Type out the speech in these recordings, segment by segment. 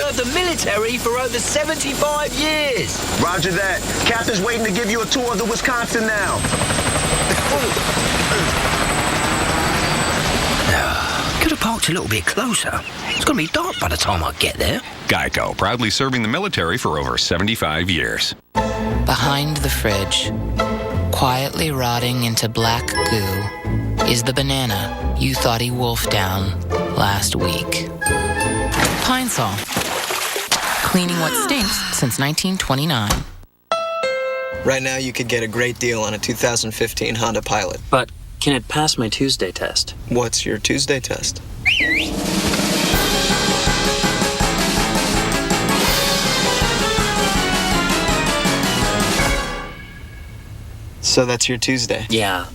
Served the military for over 75 years. Roger that. Captain's waiting to give you a tour of the Wisconsin now. Could have parked a little bit closer. It's going to be dark by the time I get there. Geico, proudly serving the military for over 75 years. Behind the fridge, quietly rotting into black goo, is the banana you thought he wolfed down last week. Pine Sol. Cleaning what stinks since 1929. Right now, you could get a great deal on a 2015 Honda Pilot. But can it pass my Tuesday test? What's your Tuesday test? So that's your Tuesday? Yeah.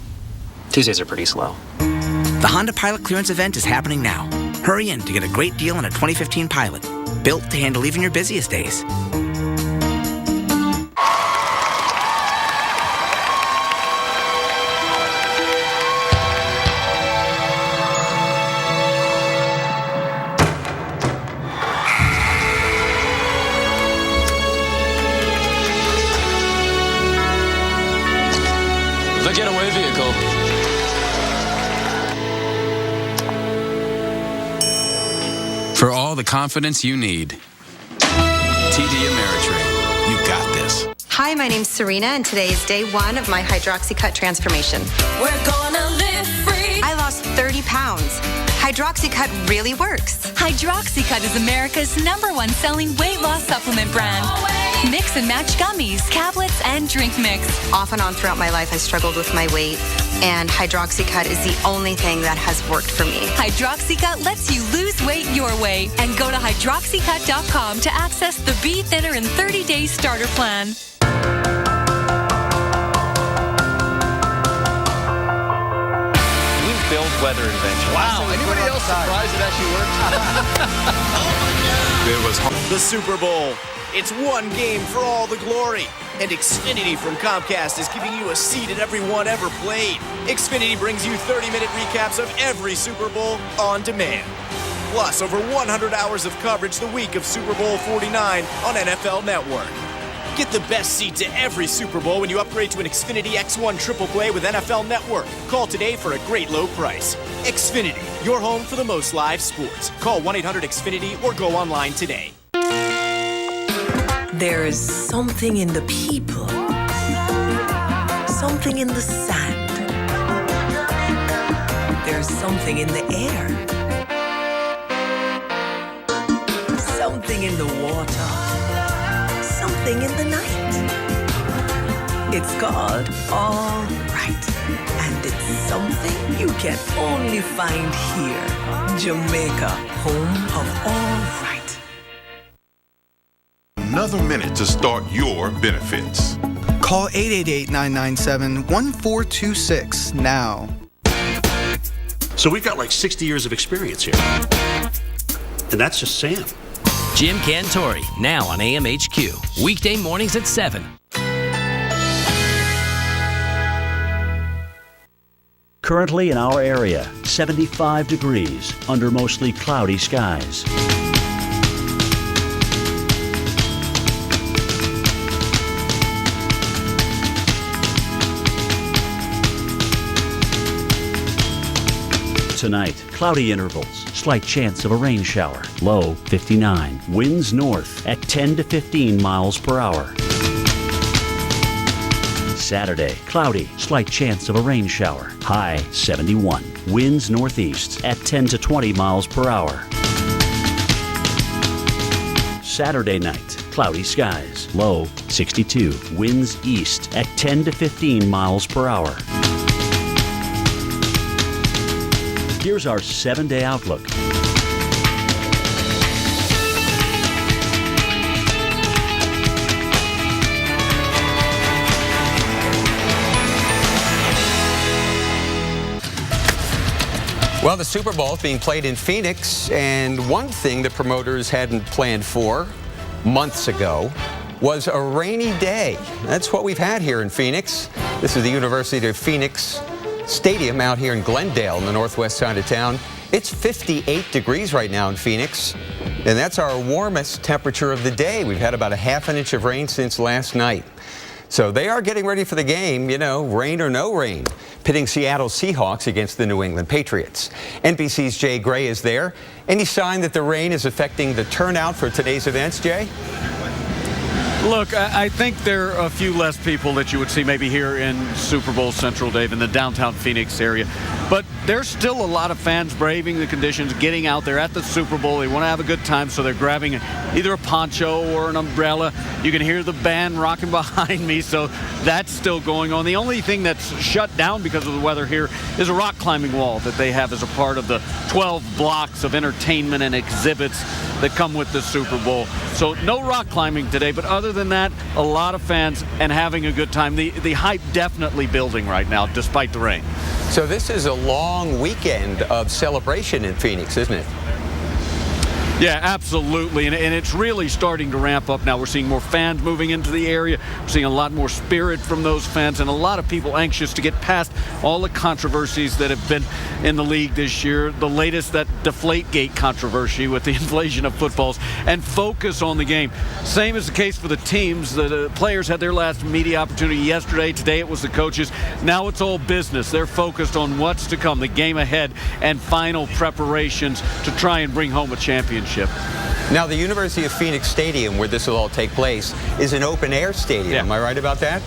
Tuesdays are pretty slow. The Honda Pilot clearance event is happening now. Hurry in to get a great deal on a 2015 Pilot, built to handle even your busiest days. The getaway vehicle. For all the confidence you need. TD Ameritrade. You got this. Hi, my name's Serena, and today is day 1 of my Hydroxycut transformation. We're gonna live free. I lost 30 pounds. Hydroxycut really works. Hydroxycut is America's #1 selling weight loss supplement brand. Mix and match gummies, tablets, and drink mix. Off and on throughout my life, I struggled with my weight, and Hydroxycut is the only thing that has worked for me. Hydroxycut lets you lose weight your way. And go to hydroxycut.com to access the Be Thinner in 30-day starter plan. Build weather invention. Wow, anybody else surprised it actually worked? It was the Super Bowl. It's one game for all the glory. And Xfinity from Comcast is giving you a seat at every one ever played. Xfinity brings you 30-minute recaps of every Super Bowl on demand. Plus, over 100 hours of coverage the week of Super Bowl 49 on NFL Network. Get the best seat to every Super Bowl when you upgrade to an Xfinity X1 Triple Play with NFL Network. Call today for a great low price. Xfinity, your home for the most live sports. Call 1-800-XFINITY or go online today. There is something in the people, something in the sand, there's something in the air, something in the water, something in the night. It's called All Right, and it's something you can only find here. Jamaica, home of All Right. Another minute to start your benefits. Call 888-997-1426 now. So we've got like 60 years of experience here. And that's just Sam. Jim Cantori, now on AMHQ. Weekday mornings at 7. Currently in our area, 75 degrees under mostly cloudy skies. Tonight, cloudy intervals, slight chance of a rain shower, low 59, winds north at 10 to 15 miles per hour. Saturday, cloudy, slight chance of a rain shower, high 71, winds northeast at 10 to 20 miles per hour. Saturday night, cloudy skies, low 62, winds east at 10 to 15 miles per hour. Here's our 7-day outlook. Well, the Super Bowl is being played in Phoenix, and one thing the promoters hadn't planned for months ago was a rainy day. That's what we've had here in Phoenix. This is the University of Phoenix Stadium out here in Glendale in the northwest side of town. It's 58 degrees right now in Phoenix, and that's our warmest temperature of the day. We've had about a half an inch of rain since last night. So they are getting ready for the game, you know, rain or no rain, pitting Seattle Seahawks against the New England Patriots. NBC's Jay Gray is there. Any sign that the rain is affecting the turnout for today's events, Jay? Look, I think there are a few less people that you would see maybe here in Super Bowl Central, Dave, in the downtown Phoenix area. But there's still a lot of fans braving the conditions, getting out there at the Super Bowl. They want to have a good time, so they're grabbing either a poncho or an umbrella. You can hear the band rocking behind me, so that's still going on. The only thing that's shut down because of the weather here is a rock climbing wall that they have as a part of the 12 blocks of entertainment and exhibits that come with the Super Bowl. So no rock climbing today, but other than that, a lot of fans and having a good time. The hype definitely building right now, despite the rain. So this is a long weekend of celebration in Phoenix, isn't it? Yeah, absolutely, and it's really starting to ramp up now. We're seeing more fans moving into the area. We're seeing a lot more spirit from those fans, and a lot of people anxious to get past all the controversies that have been in the league this year. The latest, that Deflategate controversy with the inflation of footballs, and focus on the game. Same is the case for the teams. The players had their last media opportunity yesterday. Today it was the coaches. Now it's all business. They're focused on what's to come, the game ahead, and final preparations to try and bring home a championship. Now, the University of Phoenix Stadium, where this will all take place, is an open-air stadium. Yeah. Am I right about that?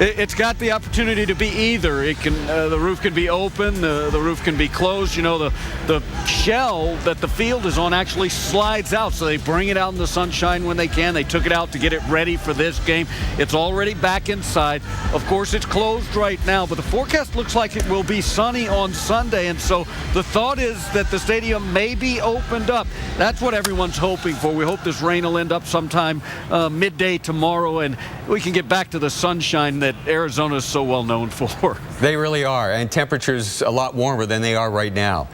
It's got the opportunity to be either. It can, the roof can be open, the roof can be closed. You know, the shell that the field is on actually slides out, so they bring it out in the sunshine when they can. They took it out to get it ready for this game. It's already back inside. Of course, it's closed right now, but the forecast looks like it will be sunny on Sunday, and so the thought is that the stadium may be opened up. That's what everyone's hoping for. We hope this rain will end up sometime midday tomorrow, and we can get back to the sunshine that Arizona is so well known for. They really are, and temperatures a lot warmer than they are right now.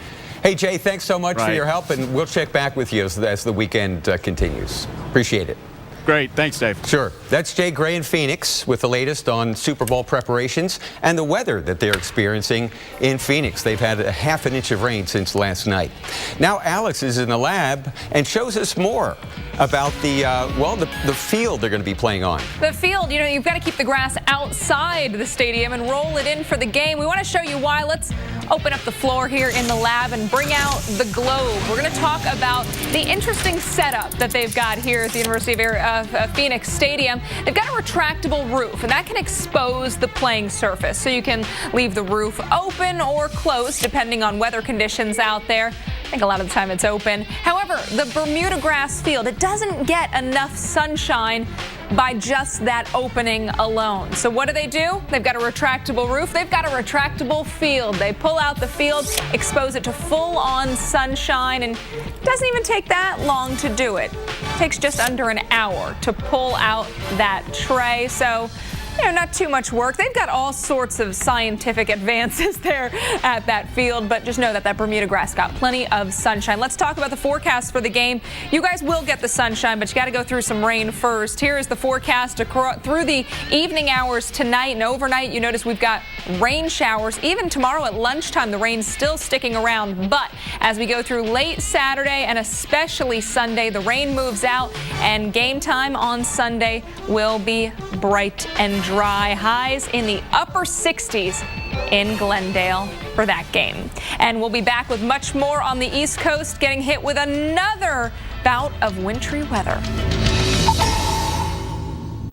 Hey, Jay, thanks so much for your help, and we'll check back with you as the weekend continues. Appreciate it. Great. Thanks, Dave. Sure. That's Jay Gray in Phoenix with the latest on Super Bowl preparations and the weather that they're experiencing in Phoenix. They've had a half an inch of rain since last night. Now Alex is in the lab and shows us more about the field they're going to be playing on. The field, you know, you've got to keep the grass outside the stadium and roll it in for the game. We want to show you why. Let's open up the floor here in the lab and bring out the globe. We're going to talk about the interesting setup that they've got here at the University of Phoenix Stadium. They've got a retractable roof, and that can expose the playing surface. So you can leave the roof open or closed, depending on weather conditions out there. I think a lot of the time it's open. However, the Bermuda grass field, it doesn't get enough sunshine by just that opening alone. So what do? They've got a retractable roof. They've got a retractable field. They pull out the field, expose it to full-on sunshine, and it doesn't even take that long to do it. It takes just under an hour to pull out that tray. So, you know, not too much work. They've got all sorts of scientific advances there at that field, but just know that that Bermuda grass got plenty of sunshine. Let's talk about the forecast for the game. You guys will get the sunshine, but you got to go through some rain first. Here is the forecast through the evening hours tonight and overnight. You notice we've got rain showers. Even tomorrow at lunchtime, the rain's still sticking around, but as we go through late Saturday and especially Sunday, the rain moves out and game time on Sunday will be bright and dry. Highs in the upper 60s in Glendale for that game. And we'll be back with much more on the East Coast, getting hit with another bout of wintry weather.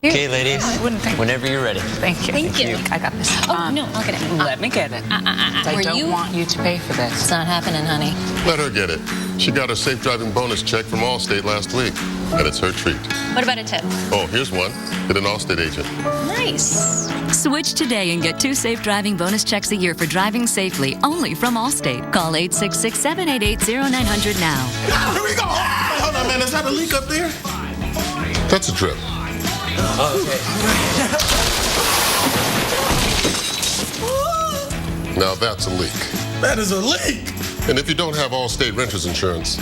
Okay, ladies, whenever you're ready. Thank you. Thank you. I got this. Oh, no, I'll get it. Let me get it. I don't want you to pay for this. It's not happening, honey. Let her get it. She got her safe driving bonus check from Allstate last week, and it's her treat. What about a tip? Oh, here's one. Get an Allstate agent. Nice. Switch today and get 2 safe driving bonus checks a year for driving safely, only from Allstate. Call 866-788-0900 now. Here we go. Hold on, man. Is that a leak up there? That's a drip. Okay. Now that's a leak. That is a leak. And if you don't have Allstate Renters Insurance,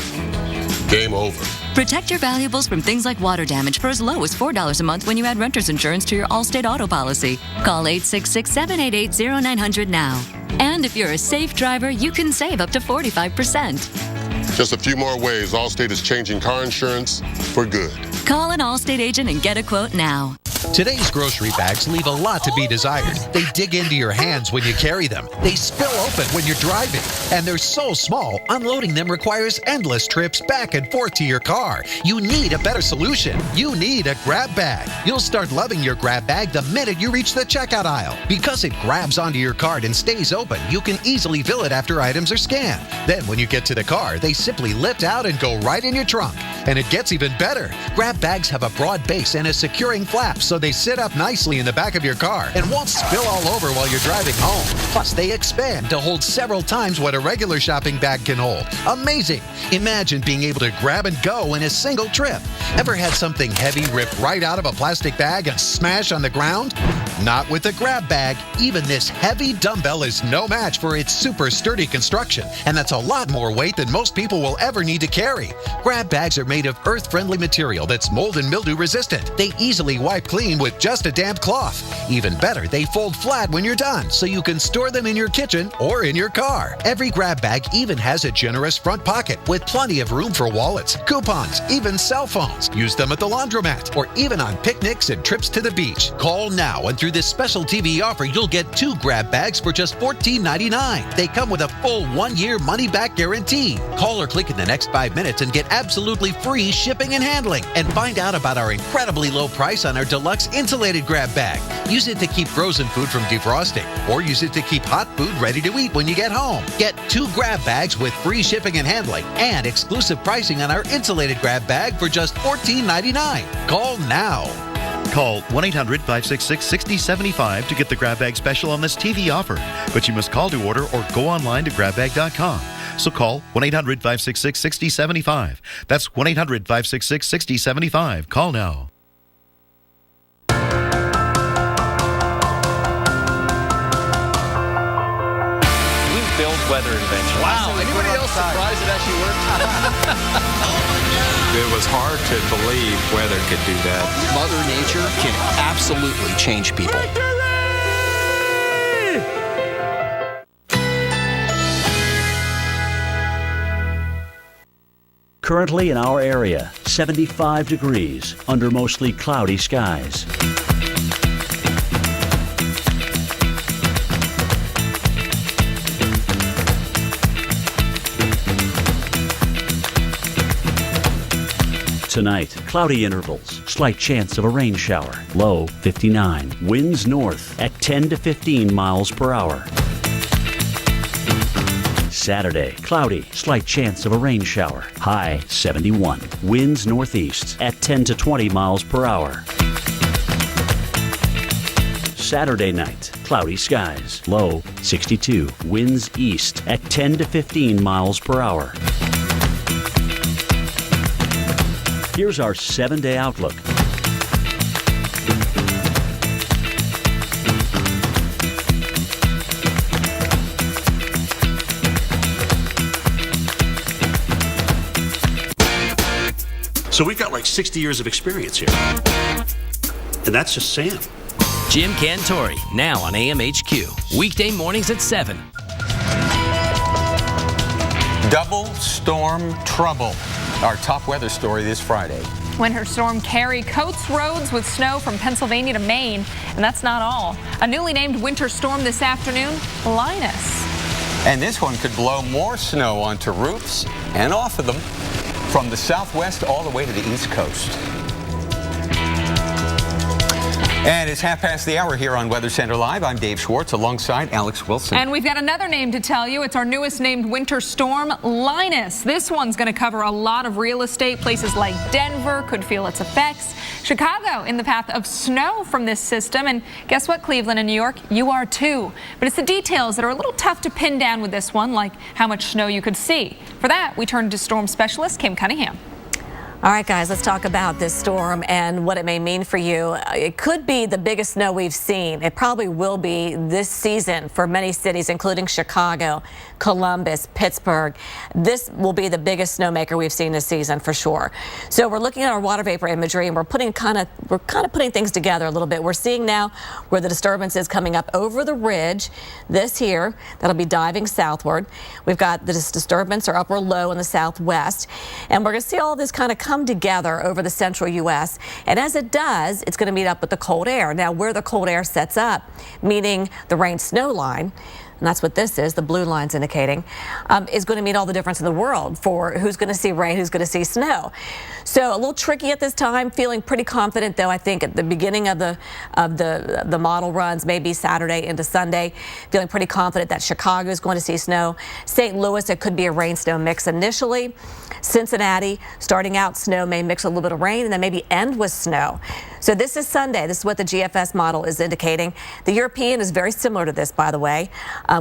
game over. Protect your valuables from things like water damage for as low as $4 a month when you add renter's insurance to your Allstate auto policy. Call 866-788-0900 now. And if you're a safe driver, you can save up to 45%. Just a few more ways Allstate is changing car insurance for good. Call an Allstate agent and get a quote now. Today's grocery bags leave a lot to be desired. They dig into your hands when you carry them. They spill open when you're driving. And they're so small, unloading them requires endless trips back and forth to your car. You need a better solution. You need a grab bag. You'll start loving your grab bag the minute you reach the checkout aisle. Because it grabs onto your card and stays open, you can easily fill it after items are scanned. Then when you get to the car, they simply lift out and go right in your trunk. And it gets even better. Grab bags have a broad base and a securing flap, so they sit up nicely in the back of your car and won't spill all over while you're driving home. Plus, they expand to hold several times what a regular shopping bag can hold. Amazing! Imagine being able to grab and go in a single trip. Ever had something heavy rip right out of a plastic bag and smash on the ground? Not with the grab bag. Even this heavy dumbbell is no match for its super sturdy construction, and that's a lot more weight than most people will ever need to carry. Grab bags are made of earth-friendly material that's mold and mildew resistant. They easily wipe clean with just a damp cloth. Even better, they fold flat when you're done, so you can store them in your kitchen or in your car. Every grab bag even has a generous front pocket with plenty of room for wallets, coupons, even cell phones. Use them at the laundromat or even on picnics and trips to the beach. Call now, and through this special TV offer, you'll get 2 grab bags for just $14.99. They come with a full 1-year money-back guarantee. Call or click in the next 5 minutes and get absolutely free shipping and handling. And find out about our incredibly low price on our deluxe insulated grab bag. Use it to keep frozen food from defrosting, or use it to keep hot food ready to eat when you get home. Get 2 grab bags with free shipping and handling and exclusive pricing on our insulated grab bag for just $14.99. Call now. Call 1-800-566-6075 to get the grab bag special on this TV offer. But you must call to order or go online to grabbag.com. So call 1-800-566-6075. That's 1-800-566-6075. Call now. Build weather invention. Wow. Anybody else surprised it actually worked? It was hard to believe weather could do that. Mother Nature can absolutely change people. Currently in our area, 75 degrees under mostly cloudy skies. Tonight, cloudy intervals, slight chance of a rain shower, low 59, winds north at 10 to 15 miles per hour. Saturday, cloudy, slight chance of a rain shower, high 71, winds northeast at 10 to 20 miles per hour. Saturday night, cloudy skies, low 62, winds east at 10 to 15 miles per hour. Here's our 7-day outlook. So we've got like 60 years of experience here. And that's just Sam. Jim Cantori, now on AMHQ. Weekday mornings at 7. Double storm trouble. Our top weather story this Friday. Winter storm Carrie coats roads with snow from Pennsylvania to Maine. And that's not all. A newly named winter storm this afternoon, Linus. And this one could blow more snow onto roofs and off of them from the southwest all the way to the east coast. And it's 1:30 here on Weather Center Live. I'm Dave Schwartz alongside Alex Wilson. And we've got another name to tell you. It's our newest named winter storm, Linus. This one's going to cover a lot of real estate. Places like Denver could feel its effects. Chicago in the path of snow from this system. And guess what, Cleveland and New York? You are too. But it's the details that are a little tough to pin down with this one, like how much snow you could see. For that, we turn to storm specialist Kim Cunningham. All right, guys, let's talk about this storm and what it may mean for you. It could be the biggest snow we've seen. It probably will be this season for many cities, including Chicago, Columbus, Pittsburgh. This will be the biggest snowmaker we've seen this season for sure. So we're looking at our water vapor imagery, and we're kind of putting things together a little bit. We're seeing now where the disturbance is coming up over the ridge. This here, that'll be diving southward. We've got this disturbance or upper low in the southwest, and we're going to see all of this kind of come together over the central U.S. And as it does, it's going to meet up with the cold air. Now, where the cold air sets up, meaning the rain-snow line, and that's what this is, the blue line's indicating, is going to mean all the difference in the world for who's going to see rain, who's going to see snow. So a little tricky at this time, feeling pretty confident, though, I think at the beginning of the model runs, maybe Saturday into Sunday, feeling pretty confident that Chicago is going to see snow. St. Louis, it could be a rain-snow mix initially. Cincinnati, starting out, snow may mix a little bit of rain and then maybe end with snow. So this is Sunday. This is what the GFS model is indicating. The European is very similar to this, by the way,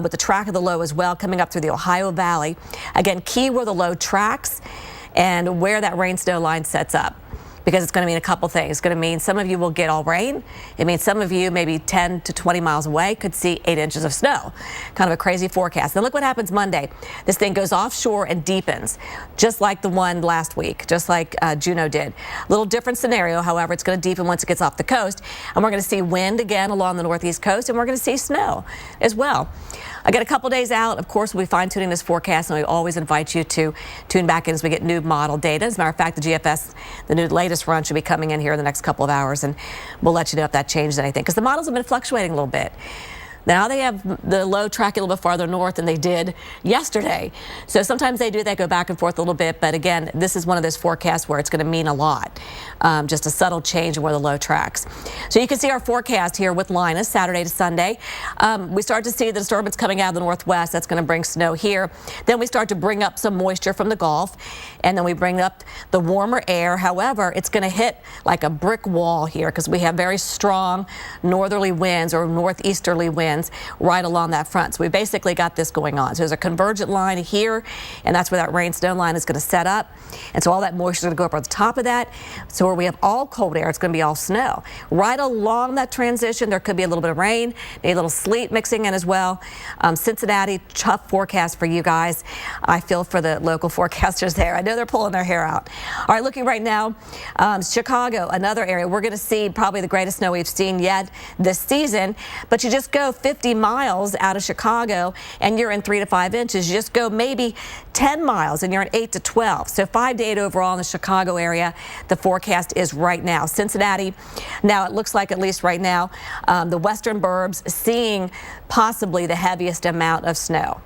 with the track of the low as well coming up through the Ohio Valley. Again, key where the low tracks and where that rain-snow line sets up, because it's going to mean a couple things. It's going to mean some of you will get all rain. It means some of you, maybe 10 to 20 miles away, could see 8 inches of snow. Kind of a crazy forecast. Then look what happens Monday. This thing goes offshore and deepens, just like the one last week, just like Juno did. A little different scenario, however, it's going to deepen once it gets off the coast. And we're going to see wind again along the northeast coast, and we're going to see snow as well. I got a couple days out. Of course, we'll be fine-tuning this forecast, and we always invite you to tune back in as we get new model data. As a matter of fact, the GFS, the new latest run, should be coming in here in the next couple of hours, and we'll let you know if that changed anything, because the models have been fluctuating a little bit. Now they have the low tracking a little bit farther north than they did yesterday. So sometimes they go back and forth a little bit. But again, this is one of those forecasts where it's going to mean a lot. Just a subtle change in where the low tracks. So you can see our forecast here with Linus, Saturday to Sunday. We start to see the disturbance coming out of the northwest. That's going to bring snow here. Then we start to bring up some moisture from the Gulf. And then we bring up the warmer air. However, it's going to hit like a brick wall here because we have very strong northerly winds or northeasterly winds right along that front. So we basically got this going on. So there's a convergent line here, and that's where that rain-snow line is going to set up. And so all that moisture is going to go up on the top of that. So where we have all cold air, it's going to be all snow. Right along that transition, there could be a little bit of rain, maybe a little sleet mixing in as well. Cincinnati, tough forecast for you guys. I feel for the local forecasters there. I know they're pulling their hair out. All right, looking right now, Chicago, another area. We're going to see probably the greatest snow we've seen yet this season, but you just go 50 miles out of Chicago and you're in 3 to 5 inches. You just go maybe 10 miles and you're in 8 to 12. So 5 to 8 overall in the Chicago area. The forecast is right now. Cincinnati, now it looks like, at least right now, the western burbs seeing possibly the heaviest amount of snow.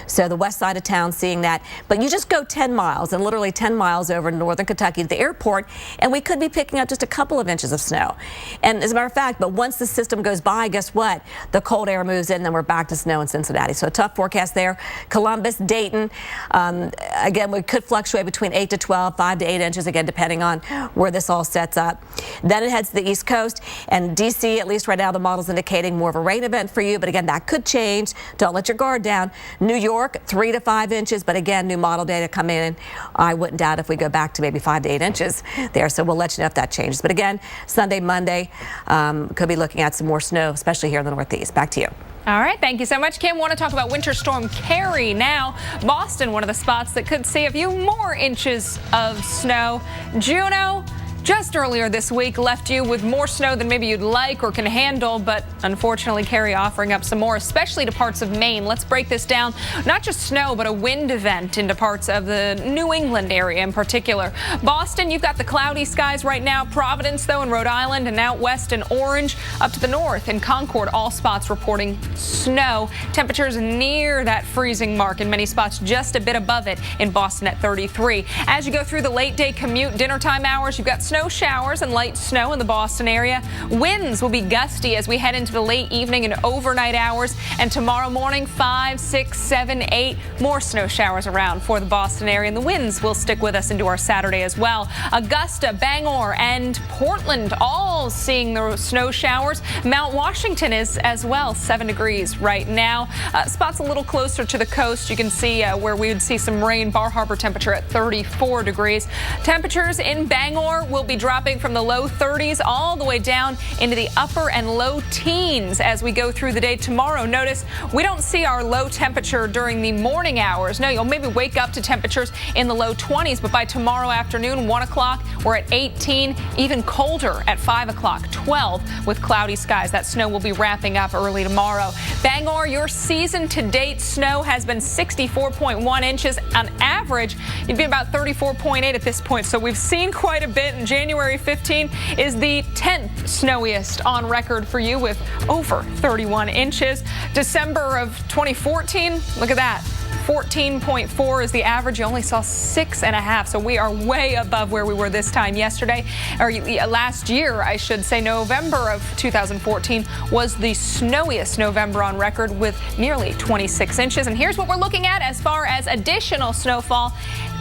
So the west side of town seeing that. But you just go 10 miles and literally 10 miles over to northern Kentucky to the airport, and we could be picking up just a couple of inches of snow. And as a matter of fact, but once the system goes by, guess what? The cold air moves in, and then we're back to snow in Cincinnati. So a tough forecast there. Columbus, Dayton, again, we could fluctuate between 8 to 12, 5 to 8 inches, again, depending on where this all sets up. Then it heads to the East Coast, and D.C., at least right now, the model's indicating more of a rain event for you. But again, that could change. Don't let your guard down. New York, 3 to 5 inches, but again, new model data come in. I wouldn't doubt if we go back to maybe 5 to 8 inches there, so we'll let you know if that changes. But again, Sunday, Monday, could be looking at some more snow, especially here in the Northeast. Back to you. All right, thank you so much, Kim. Want to talk about Winter Storm Carrie now. Boston, one of the spots that could see a few more inches of snow. Juno, just earlier this week, left you with more snow than maybe you'd like or can handle, but unfortunately, Carrie offering up some more, especially to parts of Maine. Let's break this down. Not just snow, but a wind event into parts of the New England area in particular. Boston, you've got the cloudy skies right now. Providence, though, in Rhode Island, and out west in Orange. Up to the north in Concord, all spots reporting snow. Temperatures near that freezing mark in many spots, just a bit above it in Boston at 33. As you go through the late day commute, dinner time hours, you've got snow showers and light snow in the Boston area. Winds will be gusty as we head into the late evening and overnight hours. And tomorrow morning, 5, 6, 7, 8 more snow showers around for the Boston area. And the winds will stick with us into our Saturday as well. Augusta, Bangor, and Portland all seeing the snow showers. Mount Washington is as well, 7 degrees right now. Spots a little closer to the coast. You can see where we would see some rain. Bar Harbor temperature at 34 degrees. Temperatures in Bangor will be dropping from the low 30s all the way down into the upper and low teens as we go through the day tomorrow. Notice we don't see our low temperature during the morning hours. No, you'll maybe wake up to temperatures in the low 20s, but by tomorrow afternoon, 1 o'clock, we're at 18, even colder at 5 o'clock, 12 with cloudy skies. That snow will be wrapping up early tomorrow. Bangor, your season-to-date snow has been 64.1 inches. On average, you'd be about 34.8 at this point, so we've seen quite a bit, and January 15 is the 10th snowiest on record for you with over 31 inches. December of 2014, look at that. 14.4 is the average. You only saw 6.5, so we are way above where we were this time yesterday, or last year, I should say. November of 2014 was the snowiest November on record with nearly 26 inches. And here's what we're looking at as far as additional snowfall.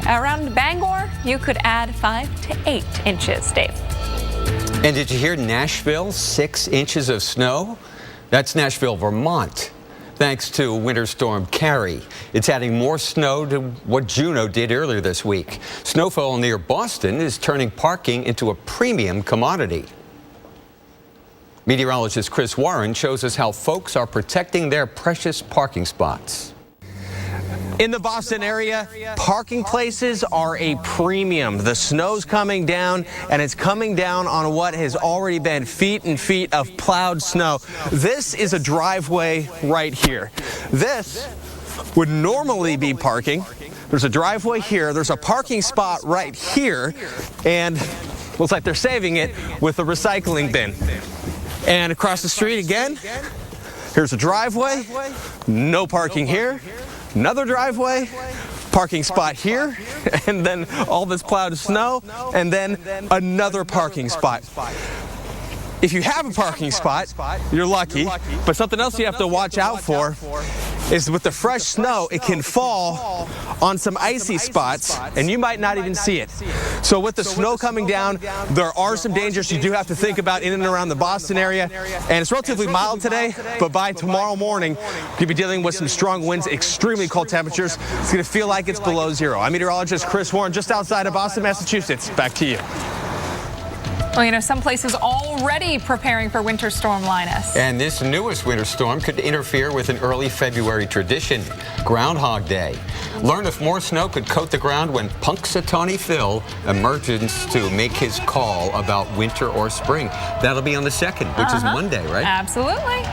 Around Bangor, you could add 5 to 8 inches, Dave. And did you hear Nashville, 6 inches of snow? That's Nashville, Vermont. Thanks to Winter Storm Carrie. It's adding more snow to what Juno did earlier this week. Snowfall near Boston is turning parking into a premium commodity. Meteorologist Chris Warren shows us how folks are protecting their precious parking spots. In the Boston area, parking places are a premium. The snow's coming down, and it's coming down on what has already been feet and feet of plowed snow. This is a driveway right here. This would normally be parking. There's a driveway here. There's a parking spot right here, and looks like they're saving it with a recycling bin. And across the street again, here's a driveway. No parking here. Another driveway, parking spot here, and then all this plowed snow, and then another parking spot. If you have a parking spot, you're lucky, but something else you have to watch out for is with the fresh snow, it can fall on some icy spots, and you might not even see it. So with the snow coming down, there are some dangers you do have to think about in and around the Boston area, and it's relatively mild today, but by tomorrow morning, you'll be dealing with some strong winds, extremely cold temperatures. It's going to feel like it's below zero. I'm meteorologist Chris Warren, just outside of Boston, Massachusetts. Back to you. Well, you know, some places already preparing for Winter Storm Linus. And this newest winter storm could interfere with an early February tradition, Groundhog Day. Learn if more snow could coat the ground when Punxsutawney Phil emerges to make his call about winter or spring. That'll be on the 2nd, which is Monday, right? Absolutely.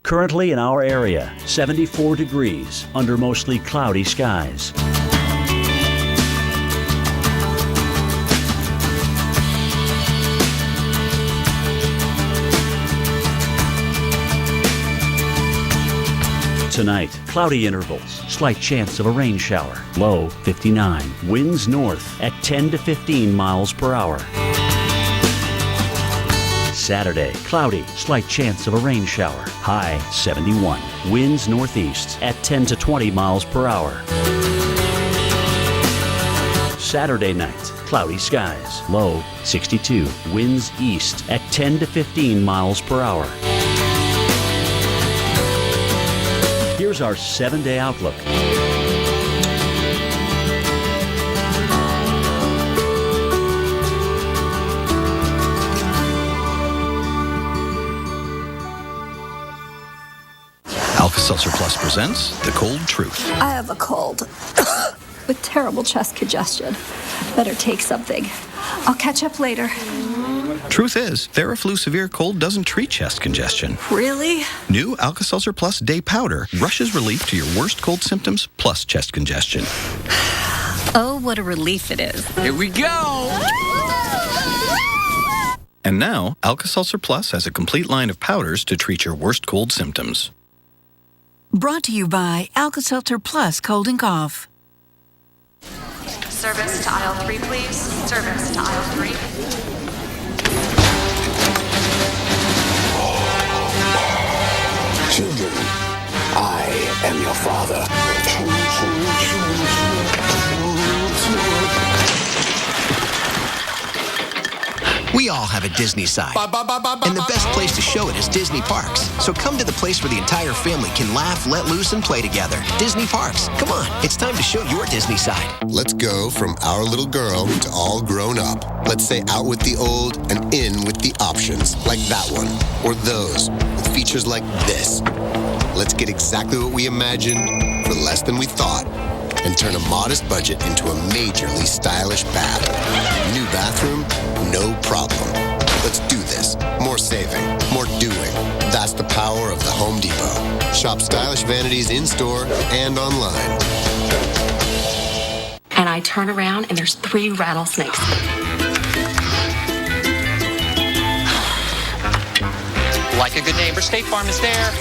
Currently in our area, 74 degrees under mostly cloudy skies. Tonight, cloudy intervals, slight chance of a rain shower, low 59. Winds north at 10 to 15 miles per hour. Saturday, cloudy, slight chance of a rain shower, high 71. Winds northeast at 10 to 20 miles per hour. Saturday night, cloudy skies, low 62. Winds east at 10 to 15 miles per hour. Here's our 7-day outlook. Alka-Seltzer Plus presents The Cold Truth. I have a cold with terrible chest congestion. Better take something. I'll catch up later. Truth is, Theraflu Severe Cold doesn't treat chest congestion. Really? New Alka-Seltzer Plus Day Powder rushes relief to your worst cold symptoms plus chest congestion. Oh, what a relief it is. Here we go! And now, Alka-Seltzer Plus has a complete line of powders to treat your worst cold symptoms. Brought to you by Alka-Seltzer Plus Cold and Cough. Service to aisle 3, please. Service to aisle 3. Children, I am your father. We all have a Disney side. And the best place to show it is Disney Parks. So come to the place where the entire family can laugh, let loose, and play together. Disney Parks. Come on, it's time to show your Disney side. Let's go from our little girl to all grown up. Let's say out with the old and in with the options, like that one, or those, with features like this. Let's get exactly what we imagined for less than we thought, and turn a modest budget into a majorly stylish bath. New bathroom, no problem. Let's do this. More saving, more doing. That's the power of the Home Depot. Shop stylish vanities in-store and online. And I turn around and there's 3 rattlesnakes. Like a good neighbor, State Farm is there.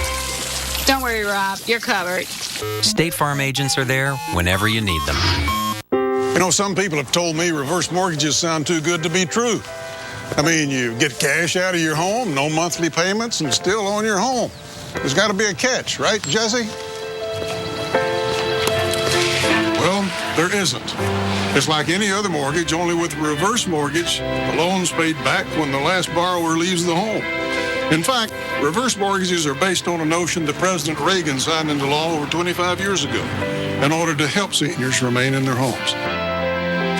Don't worry, Rob. You're covered. State Farm agents are there whenever you need them. You know, some people have told me reverse mortgages sound too good to be true. I mean, you get cash out of your home, no monthly payments, and still own your home. There's got to be a catch, right, Jesse? Well, there isn't. It's like any other mortgage, only with a reverse mortgage, the loan's paid back when the last borrower leaves the home. In fact, reverse mortgages are based on a notion that President Reagan signed into law over 25 years ago in order to help seniors remain in their homes.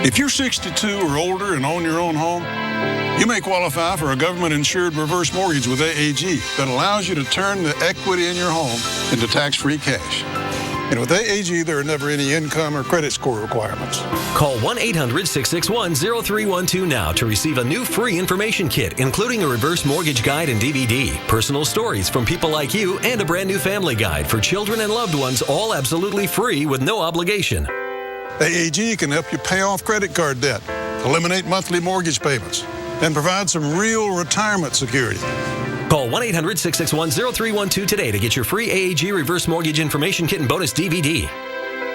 If you're 62 or older and own your own home, you may qualify for a government-insured reverse mortgage with AAG that allows you to turn the equity in your home into tax-free cash. And with AAG, there are never any income or credit score requirements. Call 1-800-661-0312 now to receive a new free information kit, including a reverse mortgage guide and DVD, personal stories from people like you, and a brand new family guide for children and loved ones, all absolutely free with no obligation. AAG can help you pay off credit card debt, eliminate monthly mortgage payments, and provide some real retirement security. Call 1-800-661-0312 today to get your free AAG reverse mortgage information kit and bonus DVD.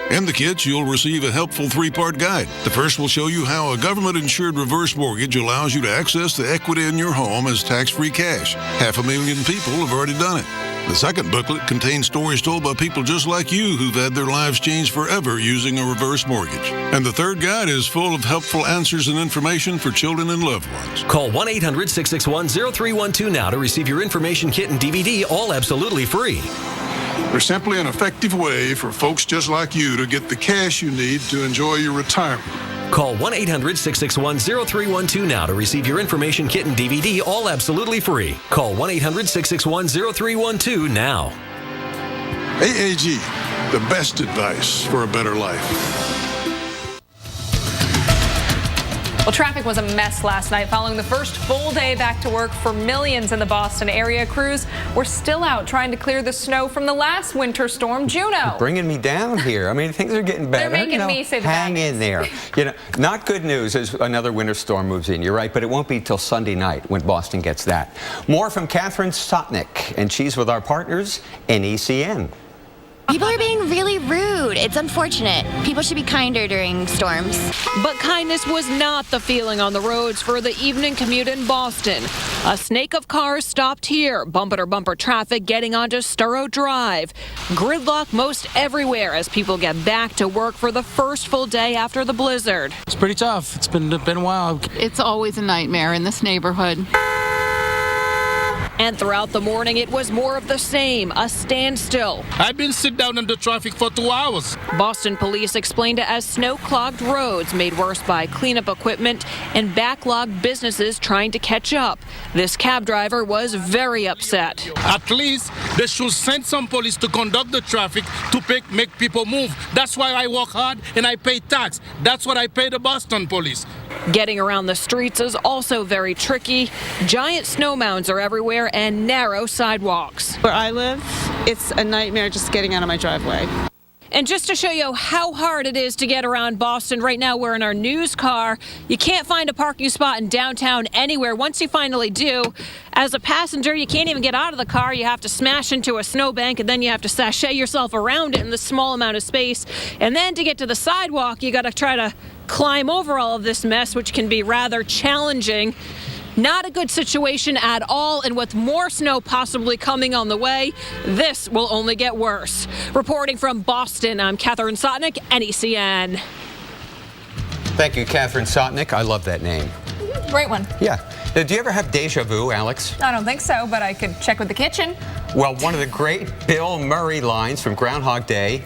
In the kits, you'll receive a helpful 3-part guide. The first will show you how a government-insured reverse mortgage allows you to access the equity in your home as tax-free cash. 500,000 people have already done it. The second booklet contains stories told by people just like you who've had their lives changed forever using a reverse mortgage. And the third guide is full of helpful answers and information for children and loved ones. Call 1-800-661-0312 now to receive your information kit and DVD, all absolutely free. There's simply an effective way for folks just like you to get the cash you need to enjoy your retirement. Call 1-800-661-0312 now to receive your information kit and DVD, all absolutely free. Call 1-800-661-0312 now. AAG, the best advice for a better life. Well, traffic was a mess last night following the first full day back to work for millions in the Boston area. Crews were still out trying to clear the snow from the last winter storm, Juno. Bringing me down here. I mean, things are getting better. They're making me say the hang in there. Not good news as another winter storm moves in. You're right, but it won't be till Sunday night when Boston gets that. More from Catherine Sotnick, and she's with our partners, NECN. People are being really rude. It's unfortunate. People should be kinder during storms. But kindness was not the feeling on the roads for the evening commute in Boston. A snake of cars stopped here, bumper-to-bumper traffic getting onto Sturrow Drive. Gridlock most everywhere as people get back to work for the first full day after the blizzard. It's pretty tough. It's been a while. It's always a nightmare in this neighborhood. And throughout the morning, it was more of the same, a standstill. I've been sit down in the traffic for 2 hours. Boston police explained it as snow-clogged roads made worse by cleanup equipment and backlogged businesses trying to catch up. This cab driver was very upset. At least they should send some police to conduct the traffic to make people move. That's why I work hard and I pay tax. That's what I pay the Boston police. Getting around the streets is also very tricky. Giant snow mounds are everywhere and narrow sidewalks. Where I live, it's a nightmare just getting out of my driveway. And just to show you how hard it is to get around Boston, right now we're in our news car. You can't find a parking spot in downtown anywhere. Once you finally do, as a passenger, you can't even get out of the car. You have to smash into a snowbank, and then you have to sashay yourself around it in this small amount of space. And then to get to the sidewalk, you got to try to climb over all of this mess, which can be rather challenging. Not a good situation at all, and with more snow possibly coming on the way, this will only get worse. Reporting from Boston, I'm Catherine Sotnick, NECN. Thank you, Catherine Sotnick. I love that name. Great one. Yeah. Now, do you ever have deja vu, Alex? I don't think so, but I could check with the kitchen. Well, one of the great Bill Murray lines from Groundhog Day,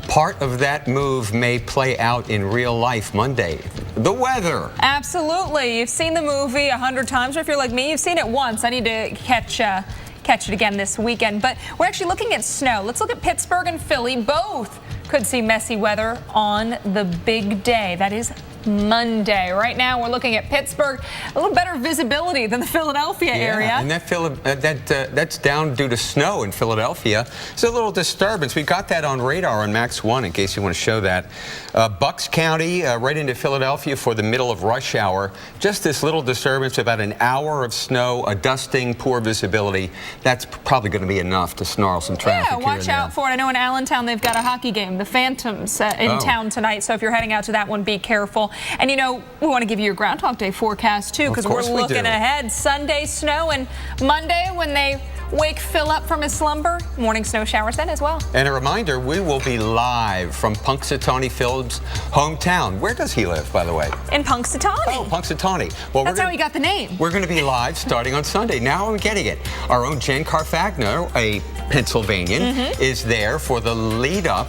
part of that move may play out in real life Monday. The weather. Absolutely. You've seen the movie 100 times, or if you're like me, you've seen it once. I need to catch it again this weekend. But we're actually looking at snow. Let's look at Pittsburgh and Philly. Both could see messy weather on the big day. That is Monday. Right now, we're looking at Pittsburgh, a little better visibility than the Philadelphia area. And that's down due to snow in Philadelphia. It's a little disturbance. We got that on radar on Max 1 in case you want to show that. Bucks County, right into Philadelphia for the middle of rush hour. Just this little disturbance, about an hour of snow, a dusting, poor visibility. That's probably going to be enough to snarl some traffic. Yeah, watch out for it. I know in Allentown they've got a hockey game, the Phantoms, in town tonight. So if you're heading out to that one, be careful. And, you know, we want to give you your Groundhog Day forecast, too, because we're looking ahead. Sunday, snow, and Monday, when they wake Phil up from his slumber, morning snow showers then as well. And a reminder, we will be live from Punxsutawney Phil's hometown. Where does he live, by the way? In Punxsutawney. Oh, Punxsutawney. Well, that's how he got the name. We're going to be live starting on Sunday. Now I'm getting it. Our own Jen Carfagna, a Pennsylvanian, is there for the lead up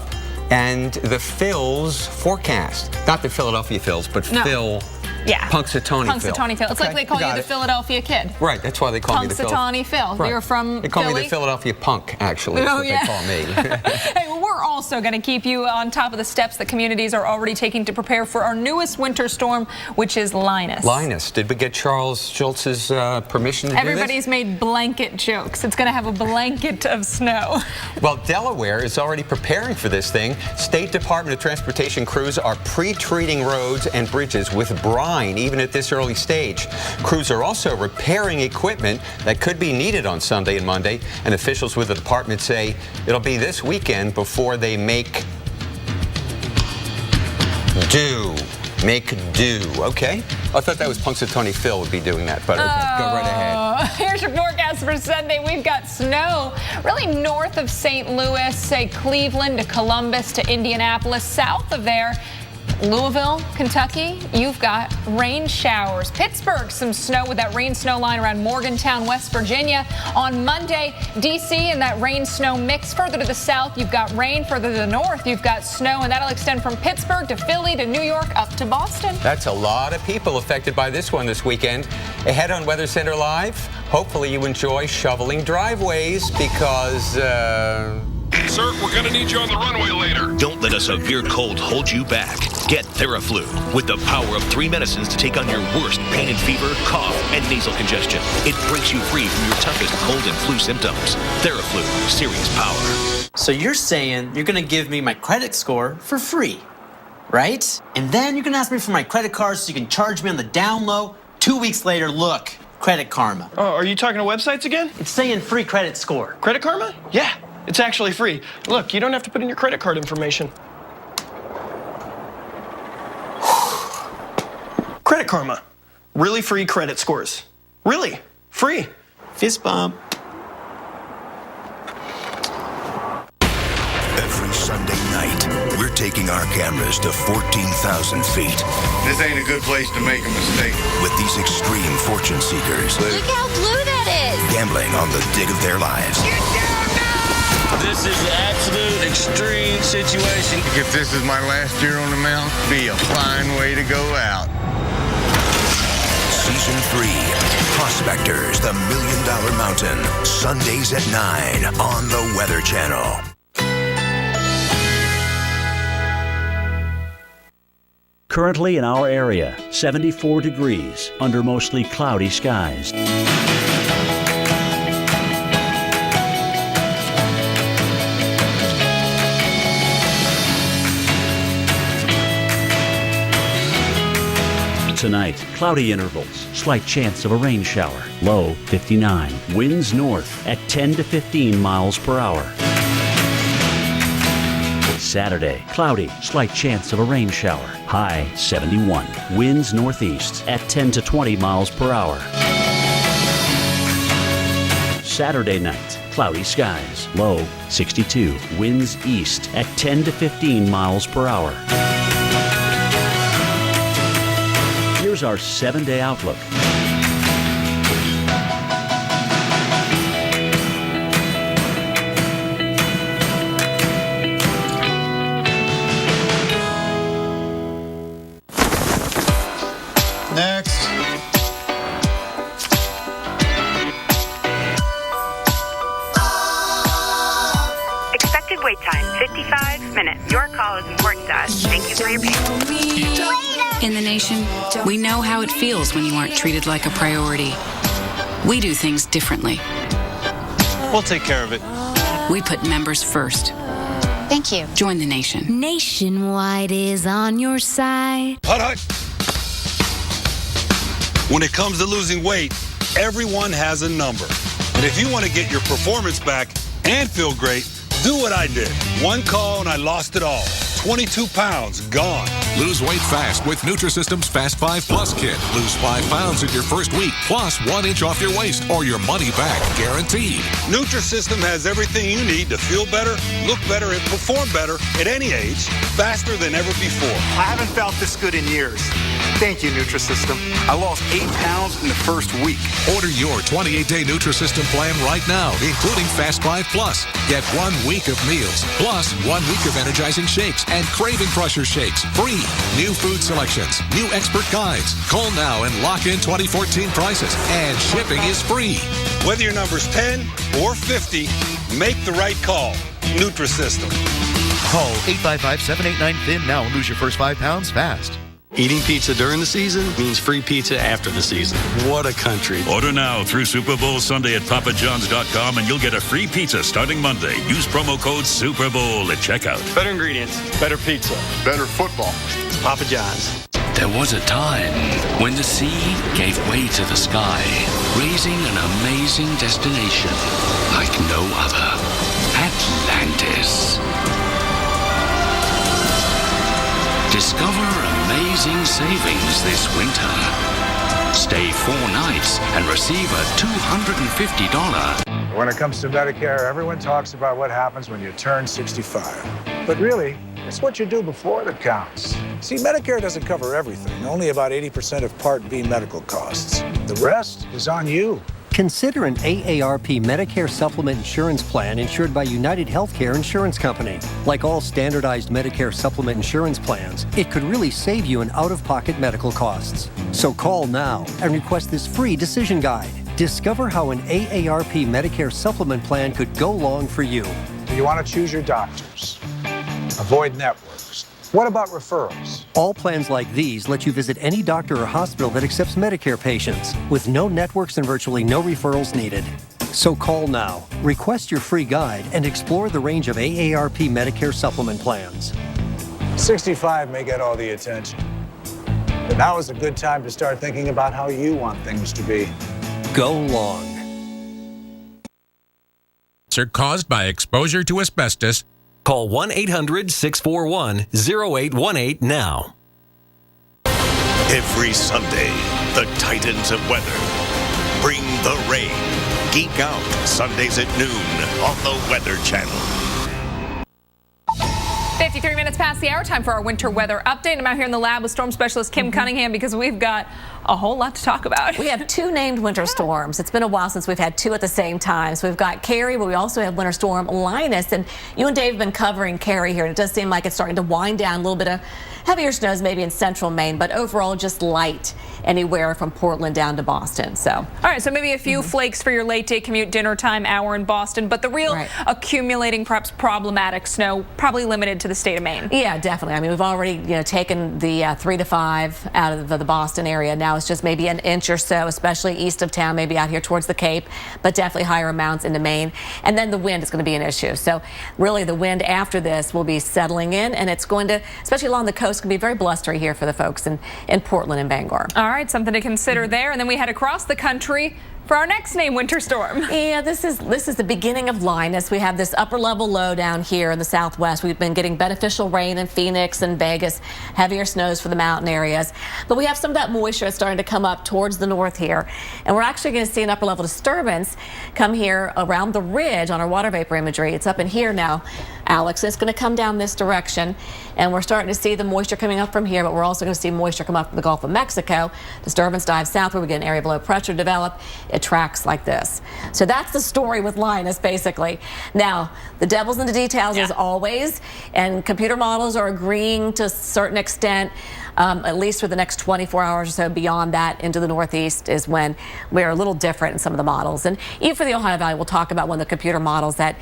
and the Phil's forecast. Not the Philadelphia Phil's, but Phil. Yeah. Punxsutawney Phil. It's like they call you the Philadelphia Kid. Right, that's why they call me the Punxsutawney Phil. Right. You're from They call Philly? me the Philadelphia Punk, actually. That's what they call me. Hey, well, we're also going to keep you on top of the steps that communities are already taking to prepare for our newest winter storm, which is Linus. Linus. Did we get Charles Schultz's permission to do this? Everybody's made blanket jokes. It's going to have a blanket of snow. Well, Delaware is already preparing for this thing. State Department of Transportation crews are pre-treating roads and bridges with brine, even at this early stage. Crews are also repairing equipment that could be needed on Sunday and Monday, and officials with the department say it'll be this weekend before they make do. Okay. I thought that was Punxsutawney Phil would be doing that, but okay, go right ahead. Here's your forecast for Sunday. We've got snow really north of St. Louis, say Cleveland to Columbus to Indianapolis. South of there, Louisville, Kentucky, you've got rain showers. Pittsburgh, some snow with that rain-snow line around Morgantown, West Virginia. On Monday, D.C. and that rain-snow mix. Further to the south, you've got rain. Further to the north, you've got snow, and that'll extend from Pittsburgh to Philly to New York up to Boston. That's a lot of people affected by this one this weekend. Ahead on Weather Center Live, hopefully you enjoy shoveling driveways because, Sir, we're going to need you on the runway later. Don't let a severe cold hold you back. Get Theraflu with the power of 3 medicines to take on your worst pain and fever, cough, and nasal congestion. It breaks you free from your toughest cold and flu symptoms. Theraflu, serious power. So you're saying you're going to give me my credit score for free, right? And then you're going to ask me for my credit card so you can charge me on the down low. 2 weeks later, look, Credit Karma. Oh, are you talking to websites again? It's saying free credit score. Credit Karma? Yeah. It's actually free. Look, you don't have to put in your credit card information. Credit Karma. Really free credit scores. Really free. Fist bump. Every Sunday night, we're taking our cameras to 14,000 feet. This ain't a good place to make a mistake. With these extreme fortune seekers. Look how blue that is. Gambling on the dig of their lives. Get down now! This is an absolute extreme situation. If this is my last year on the mountain, be a fine way to go out. Season 3, Prospectors, the $1 Million Mountain. Sundays at 9 on the Weather Channel. Currently in our area, 74 degrees under mostly cloudy skies. Tonight, cloudy intervals, slight chance of a rain shower, low 59. Winds north at 10 to 15 miles per hour. Saturday, cloudy, slight chance of a rain shower, high 71. Winds northeast at 10 to 20 miles per hour. Saturday night, cloudy skies, low 62. Winds east at 10 to 15 miles per hour. Here's our 7-day outlook. Next. Expected wait time, 55 minutes. Your call is important to us. Thank you for your patience. In the nation, we know how it feels when you aren't treated like a priority. We do things differently. We'll take care of it. We put members first. Thank you. Join the nation. Nationwide is on your side. Hut. When it comes to losing weight, everyone has a number. And if you want to get your performance back and feel great, do what I did. One call and I lost it all. 22 pounds gone. Lose weight fast with Nutrisystem's Fast 5 Plus Kit. Lose 5 pounds in your first week, plus 1 inch off your waist or your money back guaranteed. Nutrisystem has everything you need to feel better, look better, and perform better at any age, faster than ever before. I haven't felt this good in years. Thank you, Nutrisystem. I lost 8 pounds in the first week. Order your 28-day Nutrisystem plan right now, including Fast 5 Plus. Get 1 week of meals, plus 1 week of energizing shakes and craving crusher shakes, free. New food selections, new expert guides. Call now and lock in 2014 prices, and shipping is free. Whether your number's 10 or 50, make the right call. Nutrisystem. Call 855-789-FIN now and lose your first 5 pounds fast. Eating pizza during the season means free pizza after the season. What a country. Order now through Super Bowl Sunday at papajohns.com and you'll get a free pizza starting Monday. Use promo code Super Bowl at checkout. Better ingredients, better pizza, better football. Papa John's. There was a time when the sea gave way to the sky, raising an amazing destination like no other. Atlantis. Discover amazing savings this winter. Stay 4 nights and receive a $250. When it comes to Medicare, everyone talks about what happens when you turn 65. But really, it's what you do before that counts. See, Medicare doesn't cover everything, only about 80% of Part B medical costs. The rest is on you. Consider an AARP Medicare Supplement Insurance Plan insured by United Healthcare Insurance Company. Like all standardized Medicare Supplement insurance plans, it could really save you in out-of-pocket medical costs. So call now and request this free decision guide. Discover how an AARP Medicare Supplement plan could go long for you. Do you want to choose your doctors? Avoid networks. What about referrals? All plans like these let you visit any doctor or hospital that accepts Medicare patients, with no networks and virtually no referrals needed. So call now, request your free guide, and explore the range of AARP Medicare supplement plans. 65 may get all the attention, but now is a good time to start thinking about how you want things to be. Go long. Caused by exposure to asbestos. Call 1-800-641-0818 now. Every Sunday, the Titans of weather bring the rain. Geek Out, Sundays at noon on the Weather Channel. 53 minutes past the hour, time for our winter weather update. I'm out here in the lab with storm specialist Kim Cunningham because we've got a whole lot to talk about. We have 2 named winter storms. It's been a while since we've had 2 at the same time. So we've got Carrie, but we also have winter storm Linus. And you and Dave have been covering Carrie here. And it does seem like it's starting to wind down. A little bit of heavier snows maybe in central Maine, but overall just light anywhere from Portland down to Boston. So, all right, so maybe a few flakes for your late day commute, dinner time hour in Boston, but the real accumulating, perhaps problematic snow probably limited to the state of Maine. Yeah, definitely. I mean, we've already taken the 3 to 5 out of the Boston area. Now it's just maybe an inch or so, especially east of town, maybe out here towards the Cape, but definitely higher amounts into Maine. And then the wind is going to be an issue. So really the wind after this will be settling in, and it's going to, especially along the coast, can be very blustery here for the folks in Portland and Bangor. All right, something to consider there. And then we head across the country for our next named winter storm. Yeah, this is the beginning of Linus. We have this upper level low down here in the southwest. We've been getting beneficial rain in Phoenix and Vegas, heavier snows for the mountain areas. But we have some of that moisture that's starting to come up towards the north here. And we're actually going to see an upper level disturbance come here around the ridge on our water vapor imagery. It's up in here now, Alex. It's going to come down this direction. And we're starting to see the moisture coming up from here, but we're also going to see moisture come up from the Gulf of Mexico. Disturbance dives southward. We get an area below pressure develop. It tracks like this. So that's the story with Linus, basically. Now, the devil's in the details as always, and computer models are agreeing to a certain extent, at least for the next 24 hours or so. Beyond that, into the northeast is when we're a little different in some of the models. And even for the Ohio Valley, we'll talk about one of the computer models that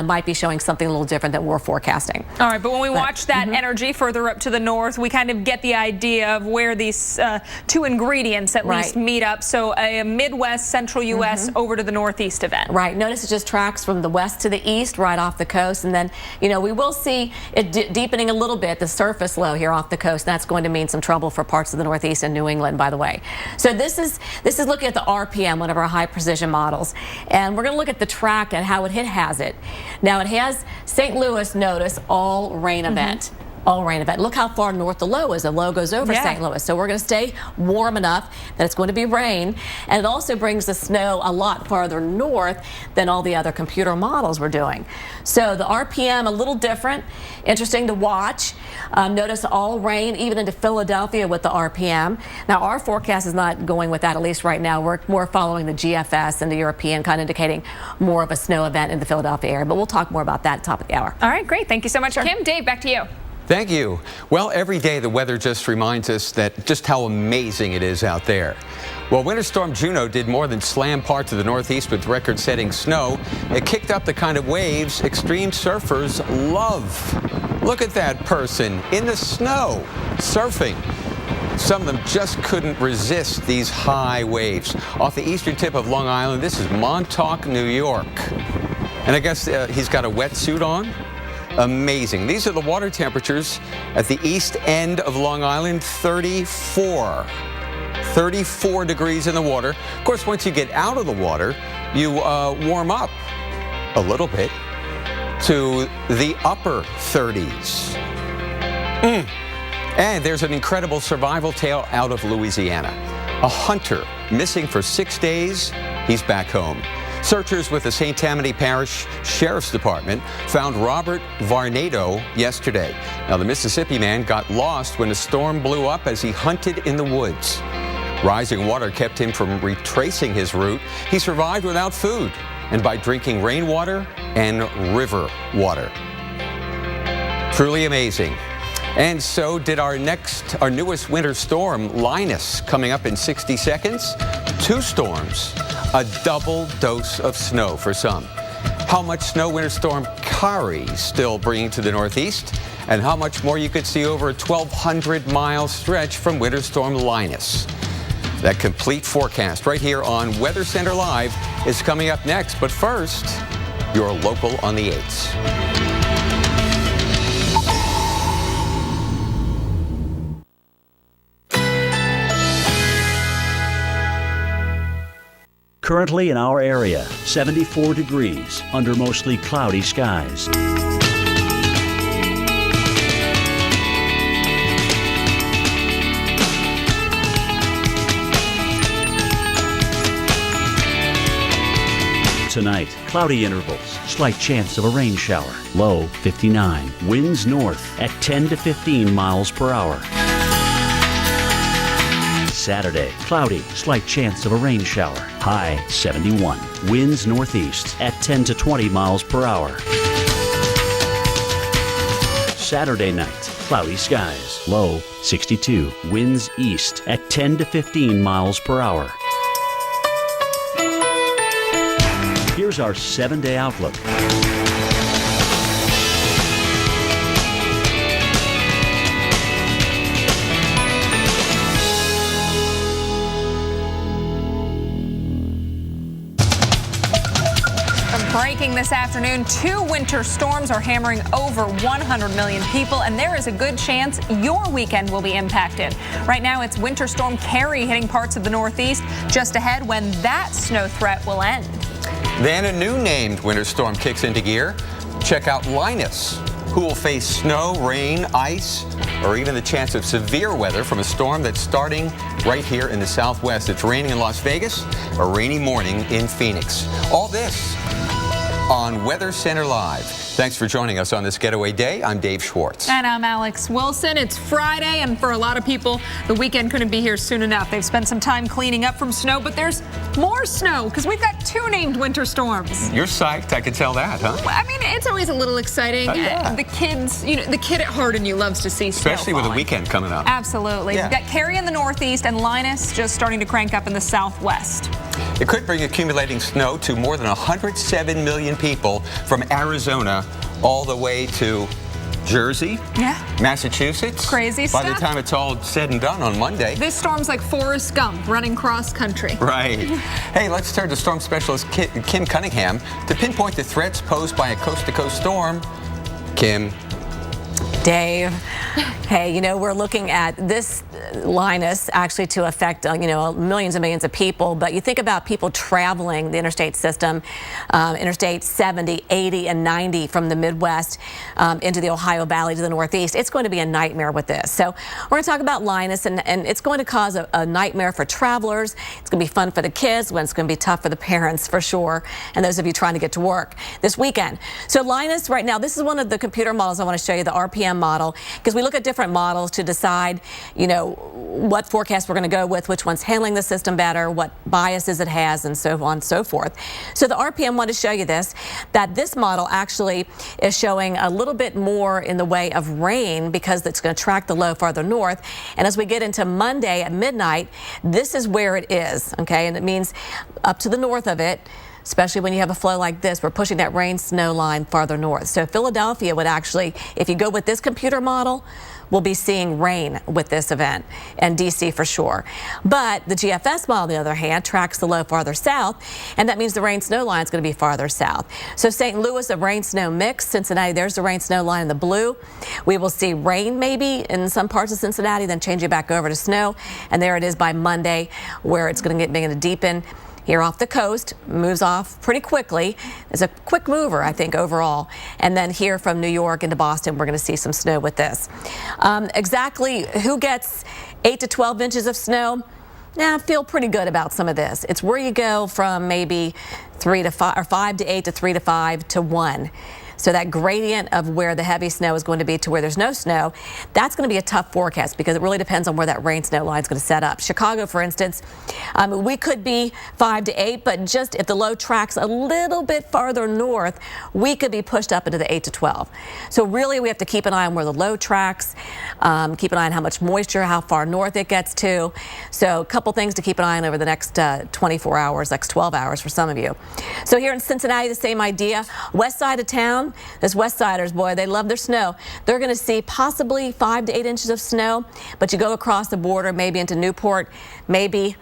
might be showing something a little different than we're forecasting. All right, but when we watch that energy further up to the north, we kind of get the idea of where these two ingredients at least meet up. So a Midwest, central U.S. over to the northeast event. Right. Notice it just tracks from the west to the east, right off the coast. And then, we will see it deepening a little bit, the surface low here off the coast. That's going to mean some trouble for parts of the Northeast and New England, by the way. So this is looking at the RPM, one of our high precision models. And we're going to look at the track and how it has it. Now it has St. Louis, notice, all rain event. All rain event. Look how far north the low is. The low goes over St. Louis. So we're going to stay warm enough that it's going to be rain. And it also brings the snow a lot farther north than all the other computer models we're doing. So the RPM a little different. Interesting to watch. Notice all rain even into Philadelphia with the RPM. Now our forecast is not going with that, at least right now. We're more following the GFS and the European, kind of indicating more of a snow event in the Philadelphia area. But we'll talk more about that at the top of the hour. All right, great. Thank you so much, Kim. Dave, back to you. Thank you. Well, every day the weather just reminds us that just how amazing it is out there. Well, Winter Storm Juno did more than slam parts of the Northeast with record-setting snow. It kicked up the kind of waves extreme surfers love. Look at that person in the snow, surfing. Some of them just couldn't resist these high waves. Off the eastern tip of Long Island, this is Montauk, New York. And I guess he's got a wetsuit on. Amazing. These are the water temperatures at the east end of Long Island, 34 degrees in the water. Of course, once you get out of the water, you warm up a little bit to the upper 30s. And there's an incredible survival tale out of Louisiana. A hunter missing for 6 days. He's back home. Searchers with the St. Tammany Parish Sheriff's Department found Robert Varnado yesterday. Now, the Mississippi man got lost when a storm blew up as he hunted in the woods. Rising water kept him from retracing his route. He survived without food and by drinking rainwater and river water. Truly amazing. And so did our newest winter storm, Linus, coming up in 60 seconds. 2 storms. A double dose of snow for some. How much snow Winter Storm Kari still bringing to the Northeast, and how much more you could see over a 1,200-mile stretch from Winter Storm Linus. That complete forecast right here on Weather Center Live is coming up next. But first, your local on the 8s. Currently in our area, 74 degrees under mostly cloudy skies. Tonight, cloudy intervals, slight chance of a rain shower. Low 59. Winds north at 10 to 15 miles per hour. Saturday, cloudy, slight chance of a rain shower. High 71. Winds northeast at 10 to 20 miles per hour. Saturday night, cloudy skies. Low 62. Winds east at 10 to 15 miles per hour. Here's our 7-day outlook. this afternoon. 2 winter storms are hammering over 100 million people, and there is a good chance your weekend will be impacted. Right now, it's Winter Storm Carrie hitting parts of the Northeast. Just ahead when that snow threat will end. Then a new named winter storm kicks into gear. Check out Linus, who will face snow, rain, ice, or even the chance of severe weather from a storm that's starting right here in the Southwest. It's raining in Las Vegas, a rainy morning in Phoenix. All this on Weather Center Live. Thanks for joining us on this getaway day. I'm Dave Schwartz. And I'm Alex Wilson. It's Friday, and for a lot of people, the weekend couldn't be here soon enough. They've spent some time cleaning up from snow, but there's more snow because we've got 2 named winter storms. You're psyched, I could tell that, huh? Well, I mean, it's always a little exciting. Yeah. The kids, the kid at heart in you loves to see snow. Especially with the weekend coming up. Absolutely. Yeah. We've got Carrie in the Northeast and Linus just starting to crank up in the Southwest. It could bring accumulating snow to more than 107 million people from Arizona all the way to Jersey, Massachusetts. Crazy By stuff. the time it's all said and done on Monday. This storm's like Forrest Gump running cross country. Right. Hey, let's turn to storm specialist Kim Cunningham to pinpoint the threats posed by a coast-to-coast storm. Kim. Dave. Hey, we're looking at this Linus actually to affect, millions and millions of people. But you think about people traveling the interstate system, Interstate 70, 80, and 90 from the Midwest into the Ohio Valley to the Northeast. It's going to be a nightmare with this. So we're going to talk about Linus, and it's going to cause a nightmare for travelers. It's going to be fun for the kids, when it's going to be tough for the parents for sure, and those of you trying to get to work this weekend. So Linus, right now, this is one of the computer models I want to show you, the RPM model, because we look at different models to decide, what forecast we're going to go with, which one's handling the system better, what biases it has, and so on and so forth. So the RPM wanted to show you that this model actually is showing a little bit more in the way of rain because it's going to track the low farther north. And as we get into Monday at midnight, this is where it is, okay? And it means up to the north of it, especially when you have a flow like this, we're pushing that rain snow line farther north. So Philadelphia would actually, if you go with this computer model, we'll be seeing rain with this event, and DC for sure. But the GFS model, on the other hand, tracks the low farther south, and that means the rain snow line is going to be farther south. So St. Louis, a rain snow mix. Cincinnati, there's the rain snow line in the blue. We will see rain maybe in some parts of Cincinnati, then change it back over to snow, and there it is by Monday, where it's going to begin to deepen. Here off the coast, moves off pretty quickly. It's a quick mover, I think, overall. And then here from New York into Boston, we're going to see some snow with this. Exactly who gets 8 to 12 inches of snow? I feel pretty good about some of this. It's where you go from maybe 3 to 5, or 5 to 8 to 3 to 5 to 1. So that gradient of where the heavy snow is going to be to where there's no snow, that's going to be a tough forecast because it really depends on where that rain snow line is going to set up. Chicago, for instance, we could be 5 to 8, but just if the low tracks a little bit farther north, we could be pushed up into the 8 to 12. So really we have to keep an eye on where the low tracks, keep an eye on how much moisture, how far north it gets to. So a couple things to keep an eye on over the next 24 hours, next 12 hours for some of you. So here in Cincinnati, the same idea. West side of town, this West Siders, boy, they love their snow. They're going to see possibly 5 to 8 inches of snow, but you go across the border, maybe into Newport, maybe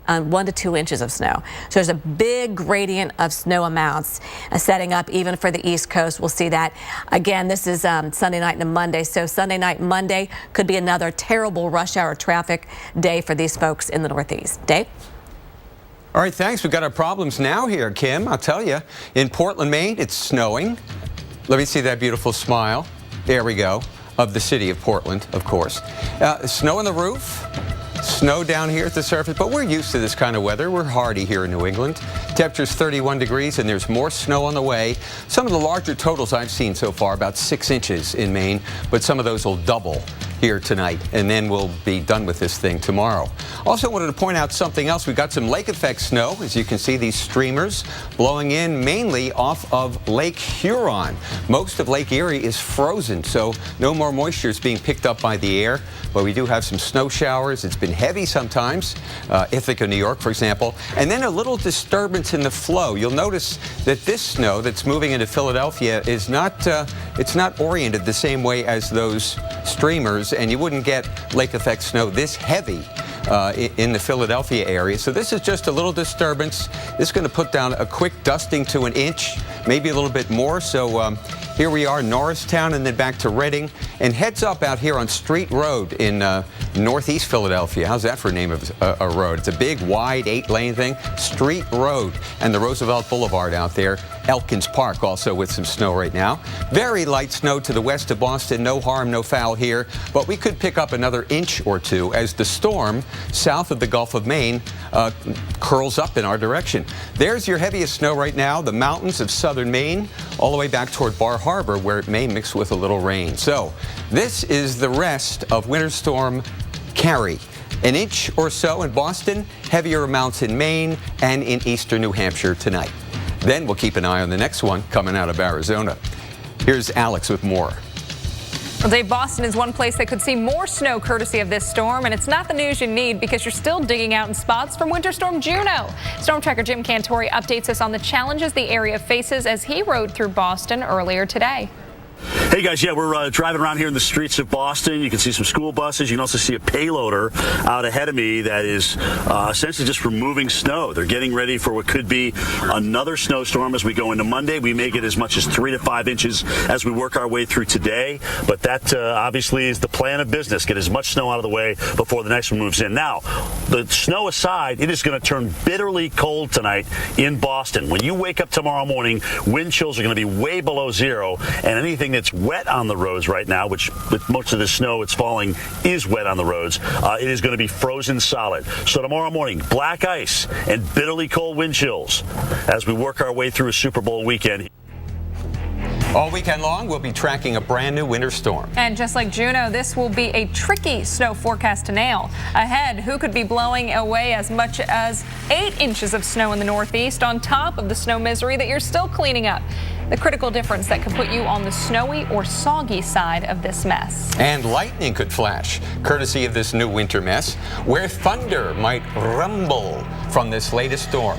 1 to 2 inches of snow. So there's a big gradient of snow amounts setting up even for the East Coast. We'll see that. Again, this is Sunday night and Monday. So Sunday night, Monday could be another terrible rush hour traffic day for these folks in the Northeast. Dave? All right, thanks. We've got our problems now here, Kim. I'll tell you, in Portland, Maine, it's snowing. Let me see that beautiful smile. There we go. Of the city of Portland, of course. Snow on the roof. Snow down here at the surface, but we're used to this kind of weather. We're hardy here in New England. Temperature's 31 degrees, and there's more snow on the way. Some of the larger totals I've seen so far, about 6 inches in Maine, but some of those will double here tonight, and then we'll be done with this thing tomorrow. Also wanted to point out something else. We've got some lake effect snow. As you can see, these streamers blowing in mainly off of Lake Huron. Most of Lake Erie is frozen, so no more moisture is being picked up by the air, but we do have some snow showers. It's been heavy sometimes, Ithaca, New York, for example, and then a little disturbance in the flow. You'll notice that this snow that's moving into Philadelphia is not, it's not oriented the same way as those streamers, and you wouldn't get lake effect snow this heavy in the Philadelphia area. So this is just a little disturbance. This is going to put down a quick dusting to an inch, maybe a little bit more. So here we are, Norristown, and then back to Reading. And heads up out here on Street Road in northeast Philadelphia. How's that for a name of a road? It's a big, wide, 8-lane thing. Street Road and the Roosevelt Boulevard out there. Elkins Park also with some snow right now. Very light snow to the west of Boston. No harm, no foul here. But we could pick up another inch or two as the storm south of the Gulf of Maine curls up in our direction. There's your heaviest snow right now, the mountains of southern Maine, all the way back toward Bar Harbor, where it may mix with a little rain. So this is the rest of Winter Storm Carrie. An inch or so in Boston, heavier amounts in Maine and in eastern New Hampshire tonight. Then we'll keep an eye on the next one coming out of Arizona. Here's Alex with more. Well, Dave, Boston is one place that could see more snow courtesy of this storm, and it's not the news you need because you're still digging out in spots from Winter Storm Juno. Storm Tracker Jim Cantori updates us on the challenges the area faces as he rode through Boston earlier today. Hey guys, yeah, we're driving around here in the streets of Boston. You can see some school buses. You can also see a payloader out ahead of me that is essentially just removing snow. They're getting ready for what could be another snowstorm as we go into Monday. We may get as much as 3 to 5 inches as we work our way through today, but that obviously is the plan of business. Get as much snow out of the way before the next one moves in. Now, the snow aside, it is going to turn bitterly cold tonight in Boston. When you wake up tomorrow morning, wind chills are going to be way below zero, and anything that's wet on the roads right now, which with most of the snow it's falling is wet on the roads, it is going to be frozen solid. So tomorrow morning, black ice and bitterly cold wind chills as we work our way through a Super Bowl weekend. All weekend long, we'll be tracking a brand new winter storm. And just like Juno, this will be a tricky snow forecast to nail. Ahead, who could be blowing away as much as 8 inches of snow in the Northeast on top of the snow misery that you're still cleaning up. The critical difference that could put you on the snowy or soggy side of this mess. And lightning could flash, courtesy of this new winter mess, where thunder might rumble from this latest storm.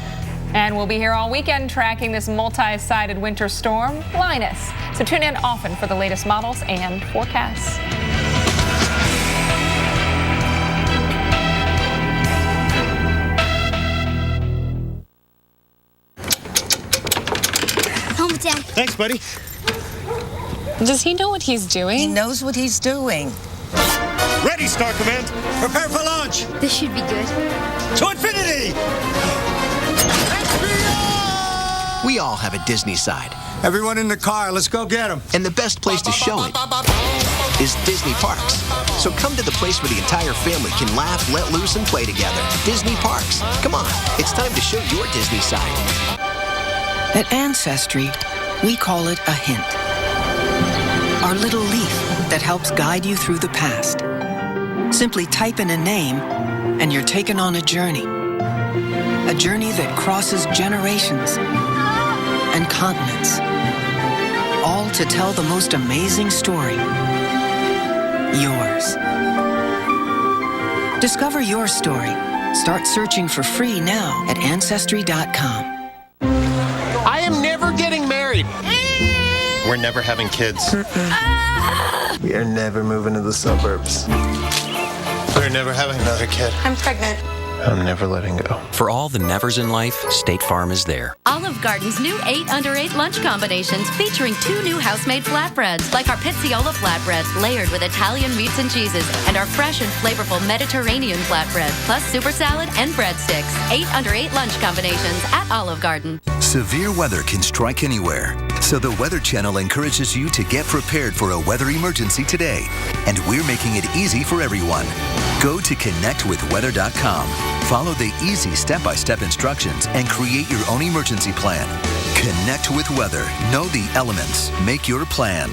And we'll be here all weekend tracking this multi-sided winter storm, Linus. So tune in often for the latest models and forecasts. Home, Dad. Thanks, buddy. Does he know what he's doing? He knows what he's doing. Ready, Star Command. Prepare for launch. This should be good. To infinity! We all have a Disney side. Everyone in the car, let's go get them. And the best place to show it is Disney Parks. So come to the place where the entire family can laugh, let loose, and play together. Disney Parks. Come on, it's time to show your Disney side. At Ancestry, we call it a hint. Our little leaf that helps guide you through the past. Simply type in a name, and you're taken on a journey. A journey that crosses generations and continents, all to tell the most amazing story, yours. Discover your story. Start searching for free now at Ancestry.com. I am never getting married. We're never having kids. We are never moving to the suburbs. We're never having another kid. I'm pregnant. I'm never letting go. For all the nevers in life, State Farm is there. Olive Garden's new 8 under 8 lunch combinations featuring 2 new house-made flatbreads, like our Pizziola flatbread, layered with Italian meats and cheeses, and our fresh and flavorful Mediterranean flatbread, plus super salad and breadsticks. 8 under 8 lunch combinations at Olive Garden. Severe weather can strike anywhere, so the Weather Channel encourages you to get prepared for a weather emergency today. And we're making it easy for everyone. Go to connectwithweather.com. Follow the easy step-by-step instructions and create your own emergency plan. Connect with weather. Know the elements. Make your plan.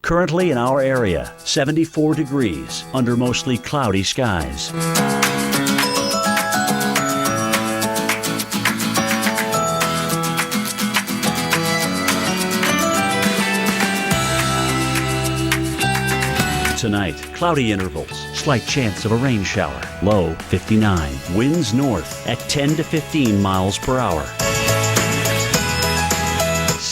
Currently in our area, 74 degrees under mostly cloudy skies. Tonight, cloudy intervals, slight chance of a rain shower, low 59. Winds north at 10 to 15 miles per hour.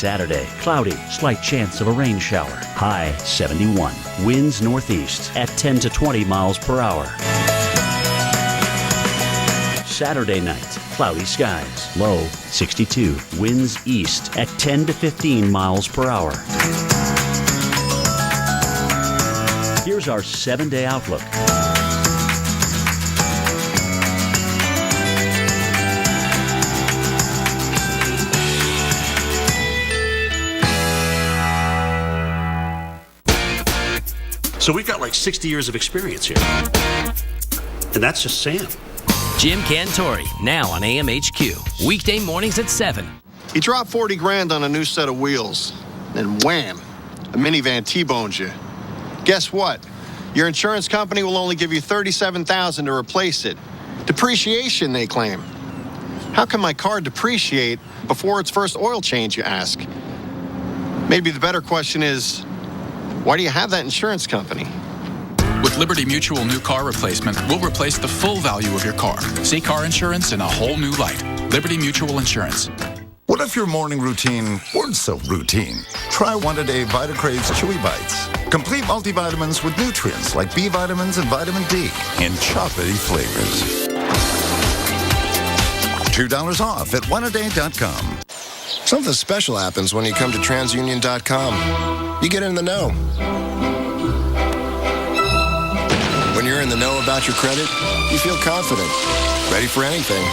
Saturday, cloudy, slight chance of a rain shower. High 71. Winds northeast at 10 to 20 miles per hour. Saturday night, cloudy skies. Low 62. Winds east at 10 to 15 miles per hour. Here's our 7-day outlook. So we've got like 60 years of experience here. And that's just Sam. Jim Cantori, now on AMHQ. Weekday mornings at 7. You drop 40 grand on a new set of wheels, then wham, a minivan T-bones you. Guess what? Your insurance company will only give you $37,000 to replace it. Depreciation, they claim. How can my car depreciate before its first oil change, you ask? Maybe the better question is, why do you have that insurance company? With Liberty Mutual New Car Replacement, we'll replace the full value of your car. See car insurance in a whole new light. Liberty Mutual Insurance. What if your morning routine weren't so routine? Try one-a-day VitaCrave's Chewy Bites. Complete multivitamins with nutrients like B vitamins and vitamin D in chocolatey flavors. $2 off at oneaday.com. Something special happens when you come to TransUnion.com. You get in the know. When you're in the know about your credit, you feel confident, ready for anything.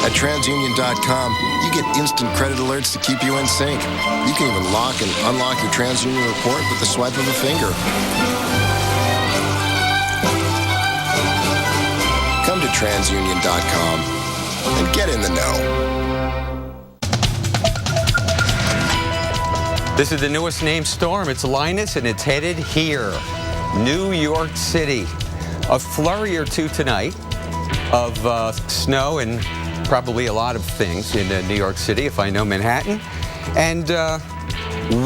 At TransUnion.com, you get instant credit alerts to keep you in sync. You can even lock and unlock your TransUnion report with the swipe of a finger. Come to TransUnion.com and get in the know. This is the newest named storm. It's Linus, and it's headed here, New York City. A flurry or two tonight of snow and probably a lot of things in New York City, if I know Manhattan. And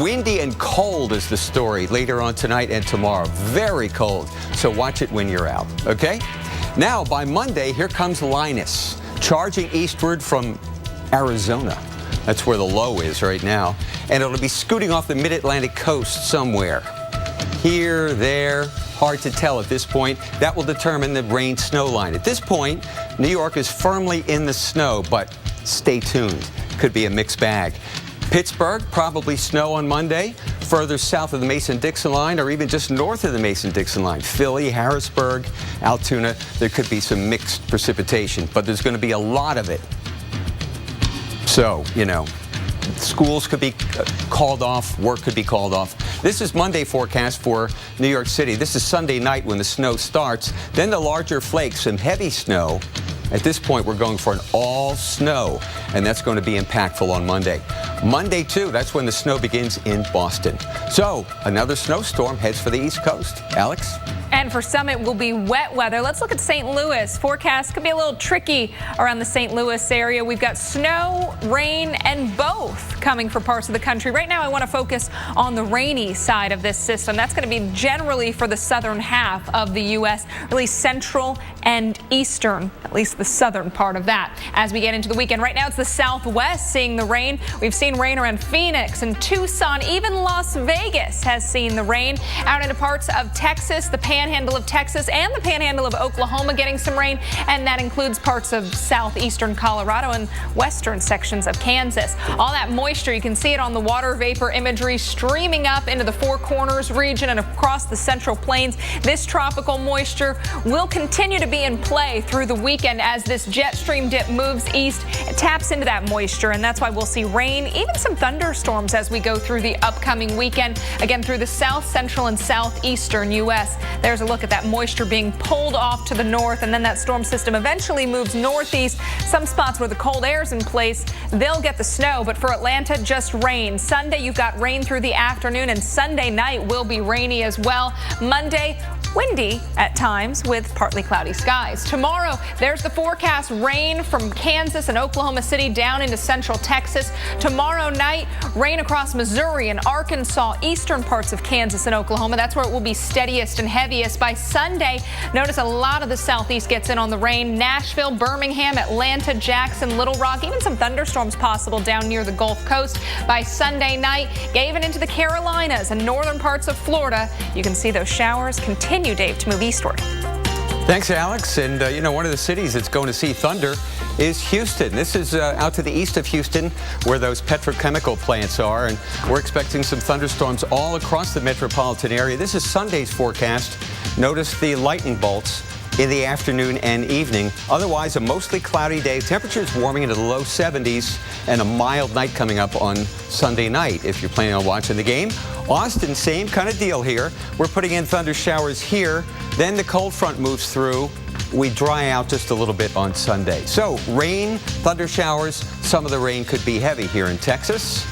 windy and cold is the story later on tonight and tomorrow. Very cold. So watch it when you're out, okay? Now, by Monday, here comes Linus, charging eastward from Arizona. That's where the low is right now. And it'll be scooting off the mid-Atlantic coast somewhere. Here, there, hard to tell at this point. That will determine the rain-snow line. At this point, New York is firmly in the snow, but stay tuned. Could be a mixed bag. Pittsburgh, probably snow on Monday. Further south of the Mason-Dixon line, or even just north of the Mason-Dixon line. Philly, Harrisburg, Altoona, there could be some mixed precipitation, but there's going to be a lot of it. So, you know, schools could be called off, work could be called off. This is Monday forecast for New York City. This is Sunday night when the snow starts. Then the larger flakes, some heavy snow. At this point, we're going for an all snow, and that's going to be impactful on Monday. Monday, too, that's when the snow begins in Boston. So, another snowstorm heads for the East Coast. Alex? And for some, it will be wet weather. Let's look at St. Louis. Forecast could be a little tricky around the St. Louis area. We've got snow, rain, and both coming for parts of the country. Right now, I want to focus on the rainy side of this system. That's going to be generally for the southern half of the U.S., really central and eastern, at least the southern part of that. As we get into the weekend, right now it's the southwest seeing the rain. We've seen rain around Phoenix and Tucson. Even Las Vegas has seen the rain. Out into parts of Texas, the panhandle of Texas and the panhandle of Oklahoma getting some rain, and that includes parts of southeastern Colorado and western sections of Kansas. All that moisture, you can see it on the water vapor imagery streaming up into the Four Corners region and across the Central Plains. This tropical moisture will continue to be in play through the weekend as this jet stream dip moves east. It taps into that moisture, and that's why we'll see rain, even some thunderstorms as we go through the upcoming weekend, again through the south, central, and southeastern U.S. There's a look at that moisture being pulled off to the north, and then that storm system eventually moves northeast. Some spots where the cold air is in place, they'll get the snow, but for Atlanta, just rain. Sunday, you've got rain through the afternoon, and Sunday night will be rainy as well. Monday, windy at times with partly cloudy skies. Tomorrow, there's the forecast. Rain from Kansas and Oklahoma City down into central Texas. Tomorrow night, rain across Missouri and Arkansas, eastern parts of Kansas and Oklahoma. That's where it will be steadiest and heaviest. By Sunday, notice a lot of the southeast gets in on the rain. Nashville, Birmingham, Atlanta, Jackson, Little Rock, even some thunderstorms possible down near the Gulf Coast. By Sunday night, even into the Carolinas and northern parts of Florida, you can see those showers continue, Dave, to move eastward. Thanks, Alex. And, one of the cities that's going to see thunder is Houston. This is out to the east of Houston where those petrochemical plants are. And we're expecting some thunderstorms all across the metropolitan area. This is Sunday's forecast. Notice the lightning bolts in the afternoon and evening. Otherwise, a mostly cloudy day. Temperatures warming into the low 70s and a mild night coming up on Sunday night if you're planning on watching the game. Austin, same kind of deal here. We're putting in thunder showers here. Then the cold front moves through. We dry out just a little bit on Sunday. So rain, thunder showers. Some of the rain could be heavy here in Texas.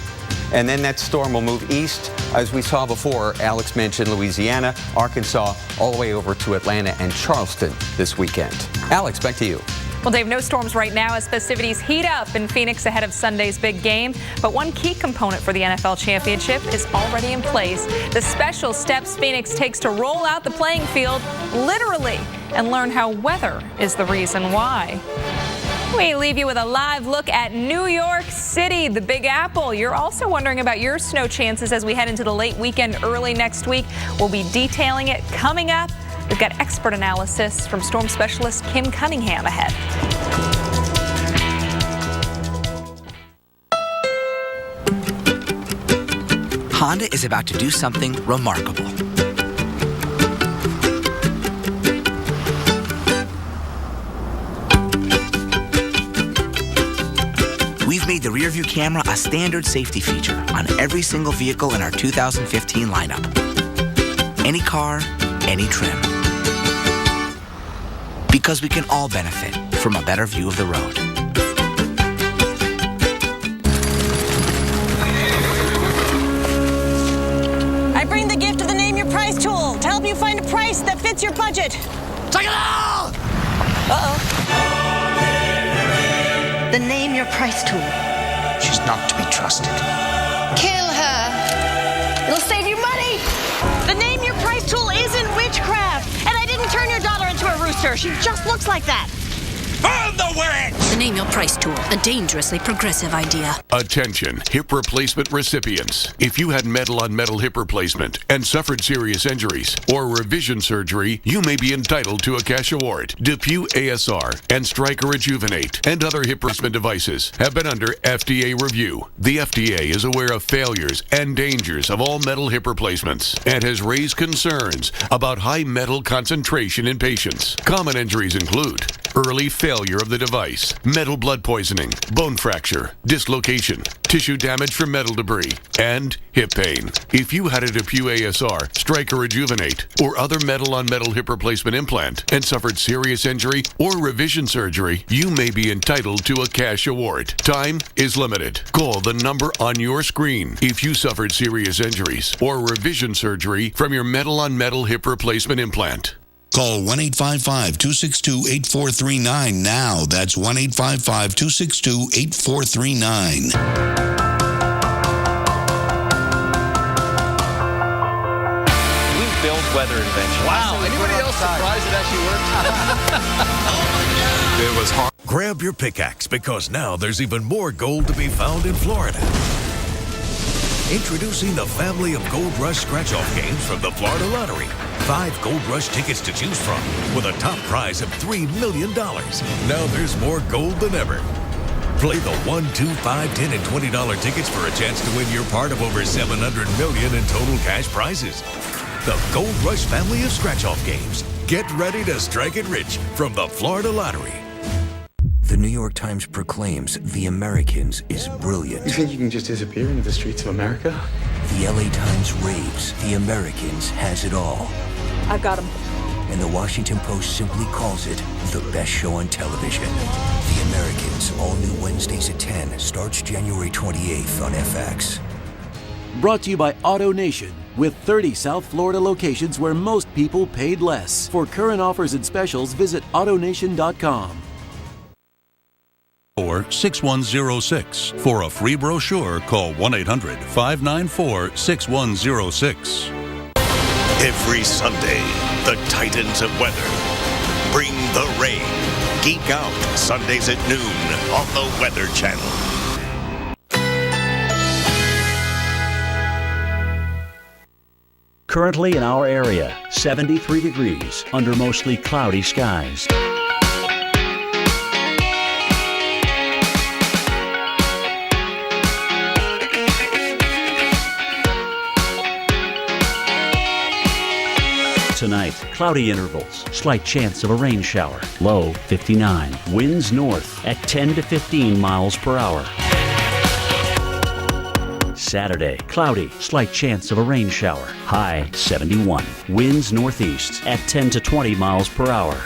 And then that storm will move east, as we saw before. Alex mentioned Louisiana, Arkansas, all the way over to Atlanta and Charleston this weekend. Alex, back to you. Well, Dave, no storms right now as festivities heat up in Phoenix ahead of Sunday's big game. But one key component for the NFL championship is already in place. The special steps Phoenix takes to roll out the playing field, literally, and learn how weather is the reason why. We leave you with a live look at New York City, the Big Apple. You're also wondering about your snow chances as we head into the late weekend early next week. We'll be detailing it coming up. We've got expert analysis from storm specialist Kim Cunningham ahead. Honda is about to do something remarkable. We've made the rear view camera a standard safety feature on every single vehicle in our 2015 lineup. Any car, any trim. Because we can all benefit from a better view of the road. I bring the gift of the Name Your Price tool to help you find a price that fits your budget. Take it all! The Name Your Price tool. She's not to be trusted. Kill her. It'll save you money. The Name Your Price tool isn't witchcraft. And I didn't turn your daughter into a rooster. She just looks like that. Burn the witch! The Name Your Price tool, a dangerously progressive idea. Attention, hip replacement recipients. If you had metal-on-metal hip replacement and suffered serious injuries or revision surgery, you may be entitled to a cash award. DePuy ASR and Stryker Rejuvenate and other hip replacement devices have been under FDA review. The FDA is aware of failures and dangers of all metal hip replacements and has raised concerns about high metal concentration in patients. Common injuries include early failure of the device, metal blood poisoning, bone fracture, dislocation, tissue damage from metal debris, and hip pain. If you had a DePuy ASR, Stryker Rejuvenate, or other metal-on-metal hip replacement implant and suffered serious injury or revision surgery, you may be entitled to a cash award. Time is limited. Call the number on your screen if you suffered serious injuries or revision surgery from your metal-on-metal hip replacement implant. Call 1-855-262-8439 now. That's 1-855-262-8439. Build weather invention. Wow, anybody else surprised it actually worked? It was hard. Grab your pickaxe because now there's even more gold to be found in Florida. Introducing the family of Gold Rush scratch-off games from the Florida Lottery. 5 Gold Rush tickets to choose from with a top prize of $3 million. Now there's more gold than ever. Play the $1, $2, $5, $10, and $20 tickets for a chance to win your part of over $700 million in total cash prizes. The Gold Rush family of scratch-off games. Get ready to strike it rich from the Florida Lottery. The New York Times proclaims The Americans is brilliant. You think you can just disappear into the streets of America? The LA Times raves The Americans has it all. I've got him. And the Washington Post simply calls it the best show on television. The Americans, all new Wednesdays at 10, starts January 28th on FX. Brought to you by AutoNation. with 30 South Florida locations where most people paid less. For current offers and specials, visit AutoNation.com. Or 6106. For a free brochure, call 1-800-594-6106. Every Sunday, the Titans of Weather bring the rain. Geek Out, Sundays at noon on the Weather Channel. Currently in our area, 73 degrees under mostly cloudy skies. Tonight, cloudy intervals, slight chance of a rain shower, low 59. Winds north at 10 to 15 miles per hour. Saturday, cloudy, slight chance of a rain shower, high 71. Winds northeast at 10 to 20 miles per hour.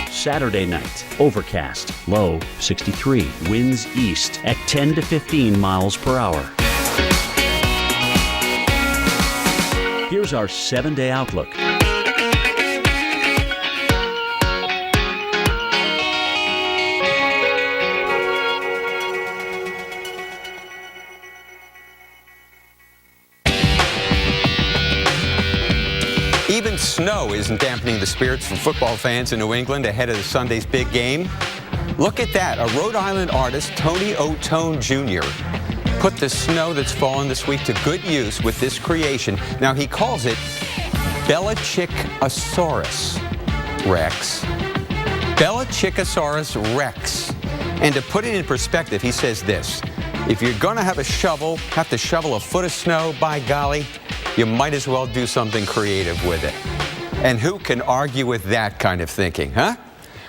Saturday night, overcast, low 63. Winds east at 10 to 15 miles per hour. Here's our 7-day outlook. Even snow isn't dampening the spirits for football fans in New England ahead of the Sunday's big game. Look at that. A Rhode Island artist, Tony Ottone Jr., put the snow that's fallen this week to good use with this creation. Now, he calls it Bellichicosaurus Rex. Bellichicosaurus Rex. And to put it in perspective, he says this: if you're going to have to shovel a foot of snow, by golly, you might as well do something creative with it. And who can argue with that kind of thinking, huh?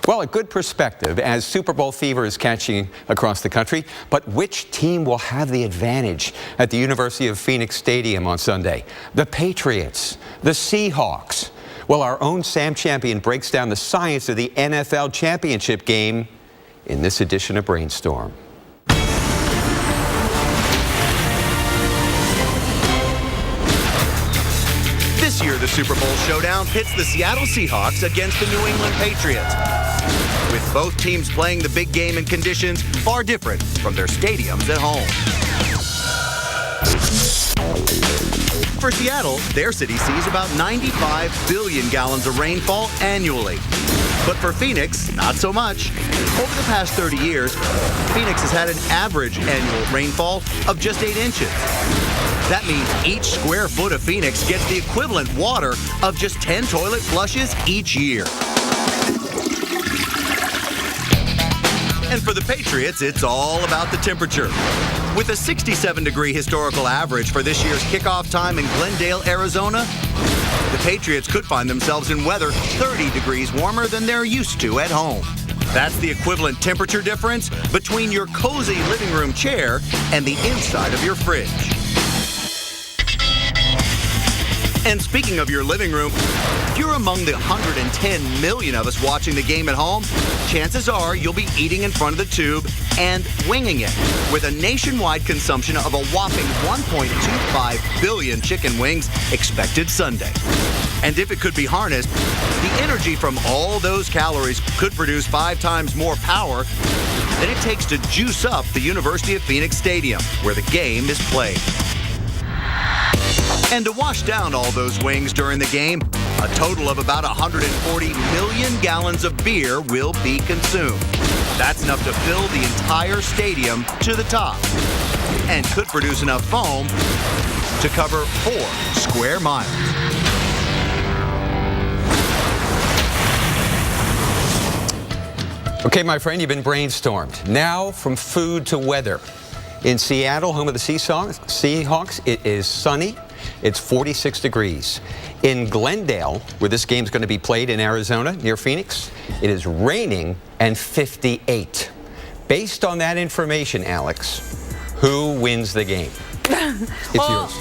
Well, a good perspective as Super Bowl fever is catching across the country. But which team will have the advantage at the University of Phoenix Stadium on Sunday? The Patriots, the Seahawks. Well, our own Sam Champion breaks down the science of the NFL championship game in this edition of Brainstorm. This year, the Super Bowl showdown pits the Seattle Seahawks against the New England Patriots, with both teams playing the big game in conditions far different from their stadiums at home. For Seattle, their city sees about 95 billion gallons of rainfall annually. But for Phoenix, not so much. Over the past 30 years, Phoenix has had an average annual rainfall of just 8 inches. That means each square foot of Phoenix gets the equivalent water of just 10 toilet flushes each year. And for the Patriots, it's all about the temperature. With a 67-degree historical average for this year's kickoff time in Glendale, Arizona, the Patriots could find themselves in weather 30 degrees warmer than they're used to at home. That's the equivalent temperature difference between your cozy living room chair and the inside of your fridge. And speaking of your living room, if you're among the 110 million of us watching the game at home, chances are you'll be eating in front of the tube and winging it, with a nationwide consumption of a whopping 1.25 billion chicken wings expected Sunday. And if it could be harnessed, the energy from all those calories could produce 5 times more power than it takes to juice up the University of Phoenix Stadium, where the game is played. And to wash down all those wings during the game, a total of about 140 million gallons of beer will be consumed. That's enough to fill the entire stadium to the top, and could produce enough foam to cover 4 square miles. Okay, my friend, you've been brainstormed. Now, from food to weather. In Seattle, home of the Seahawks, it is sunny. It's 46 degrees. In Glendale, where this game's going to be played in Arizona, near Phoenix, it is raining and 58. Based on that information, Alex, who wins the game? It's yours.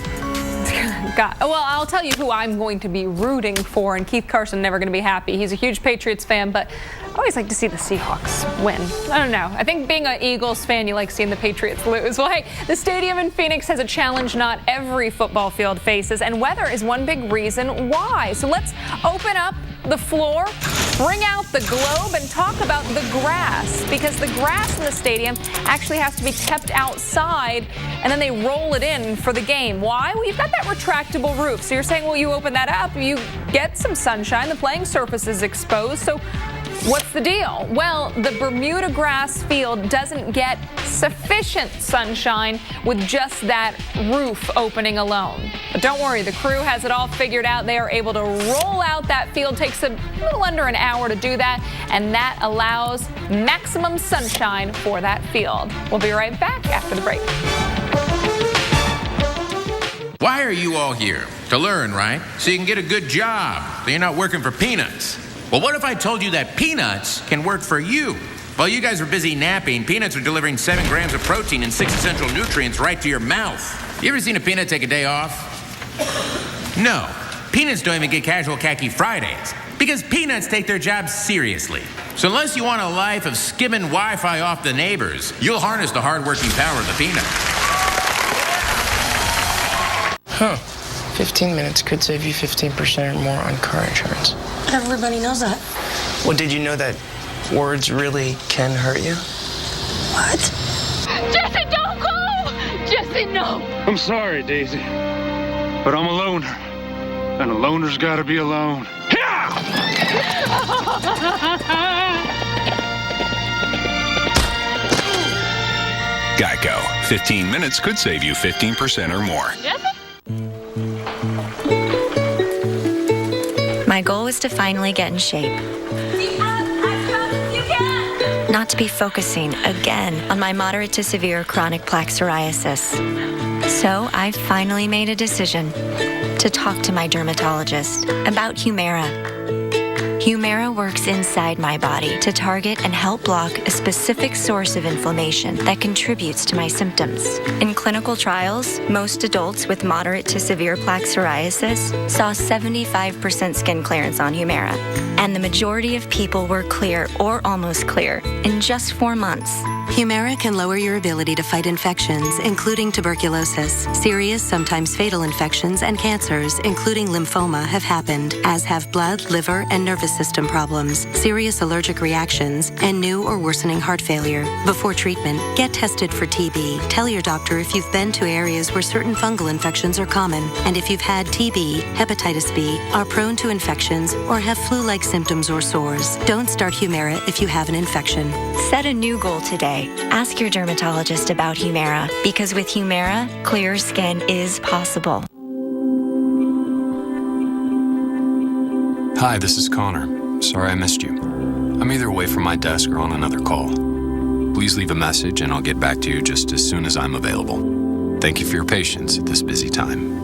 God. Well, I'll tell you who I'm going to be rooting for, and Keith Carson never going to be happy. He's a huge Patriots fan, but always like to see the Seahawks win. I don't know. I think being an Eagles fan, you like seeing the Patriots lose. Well, hey, the stadium in Phoenix has a challenge not every football field faces, and weather is one big reason why. So let's open up the floor, bring out the globe, and talk about the grass, because the grass in the stadium actually has to be kept outside, and then they roll it in for the game. Why? Well, you've got that retractable roof. So you're saying, well, you open that up, you get some sunshine, the playing surface is exposed. So what's the deal? Well, the Bermuda grass field doesn't get sufficient sunshine with just that roof opening alone. But don't worry, the crew has it all figured out. They are able to roll out that field. Takes a little under an hour to do that, and that allows maximum sunshine for that field. We'll be right back after the break. Why are you all here? To learn, right? So you can get a good job, so you're not working for peanuts. Well, what if I told you that peanuts can work for you? While you guys are busy napping, peanuts are delivering 7 grams of protein and 6 essential nutrients right to your mouth. You ever seen a peanut take a day off? No. Peanuts don't even get casual khaki Fridays, because peanuts take their job seriously. So unless you want a life of skimming Wi-Fi off the neighbors, you'll harness the hard-working power of the peanut. 15 minutes could save you 15% or more on car insurance. Everybody knows that. Well, did you know that words really can hurt you? What? Jesse, don't go! Jesse, no! I'm sorry, Daisy, but I'm a loner, and a loner's gotta be alone. Geico. 15 minutes could save you 15% or more. Jesse? My goal was to finally get in shape. Not to be focusing again on my moderate to severe chronic plaque psoriasis. So I finally made a decision to talk to my dermatologist about Humira. Humira works inside my body to target and help block a specific source of inflammation that contributes to my symptoms. In clinical trials, most adults with moderate to severe plaque psoriasis saw 75% skin clearance on Humira, and the majority of people were clear or almost clear in just 4 months. Humira can lower your ability to fight infections, including tuberculosis. Serious, sometimes fatal infections and cancers, including lymphoma, have happened, as have blood, liver, and nervous system problems, serious allergic reactions, and new or worsening heart failure. Before treatment, get tested for TB. Tell your doctor if you've been to areas where certain fungal infections are common, and if you've had TB, hepatitis B, are prone to infections, or have flu-like symptoms or sores. Don't start Humira if you have an infection. Set a new goal today. Ask your dermatologist about Humira, because with Humira, clear skin is possible. Hi, this is Connor. Sorry I missed you. I'm either away from my desk or on another call. Please leave a message and I'll get back to you just as soon as I'm available. Thank you for your patience at this busy time.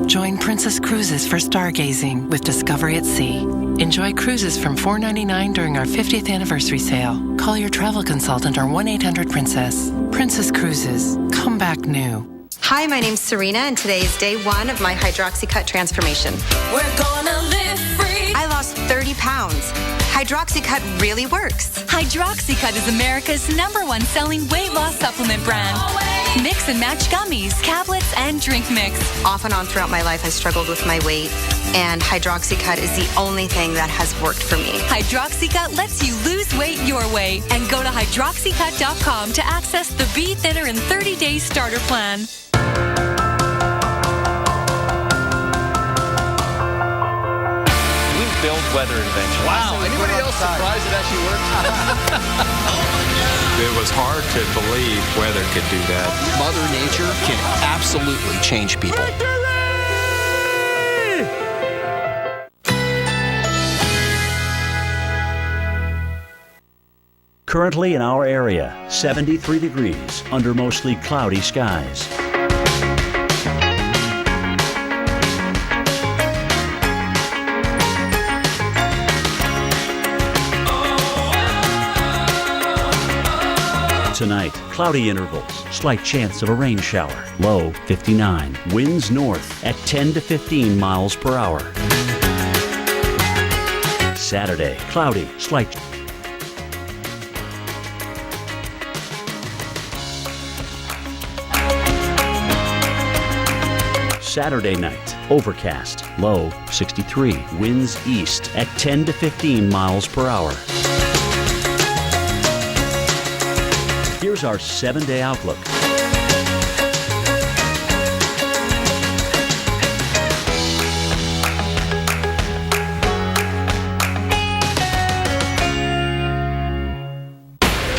Join Princess Cruises for stargazing with Discovery at Sea. Enjoy cruises from $4.99 during our 50th anniversary sale. Call your travel consultant or 1-800-PRINCESS. Princess Cruises. Come back new. Hi, my name's Serena, and today is day 1 of my Hydroxycut transformation. We're gonna live free. I lost 30 pounds. Hydroxycut really works. Hydroxycut is America's #1 selling weight loss supplement brand. Mix and match gummies, tablets, and drink mix. Off and on throughout my life, I struggled with my weight, and Hydroxycut is the only thing that has worked for me. Hydroxycut lets you lose weight your way. And go to hydroxycut.com to access the Be Thinner in 30-day starter plan. Build weather invention. Wow, anybody else surprised it actually worked? It was hard to believe weather could do that. Mother Nature can absolutely change people. Currently in our area, 73 degrees under mostly cloudy skies. Tonight, cloudy intervals, slight chance of a rain shower. Low 59. Winds north at 10 to 15 miles per hour. Saturday, cloudy, slight. Saturday night, overcast, low 63, winds east at 10 to 15 miles per hour. Here's our 7-day outlook.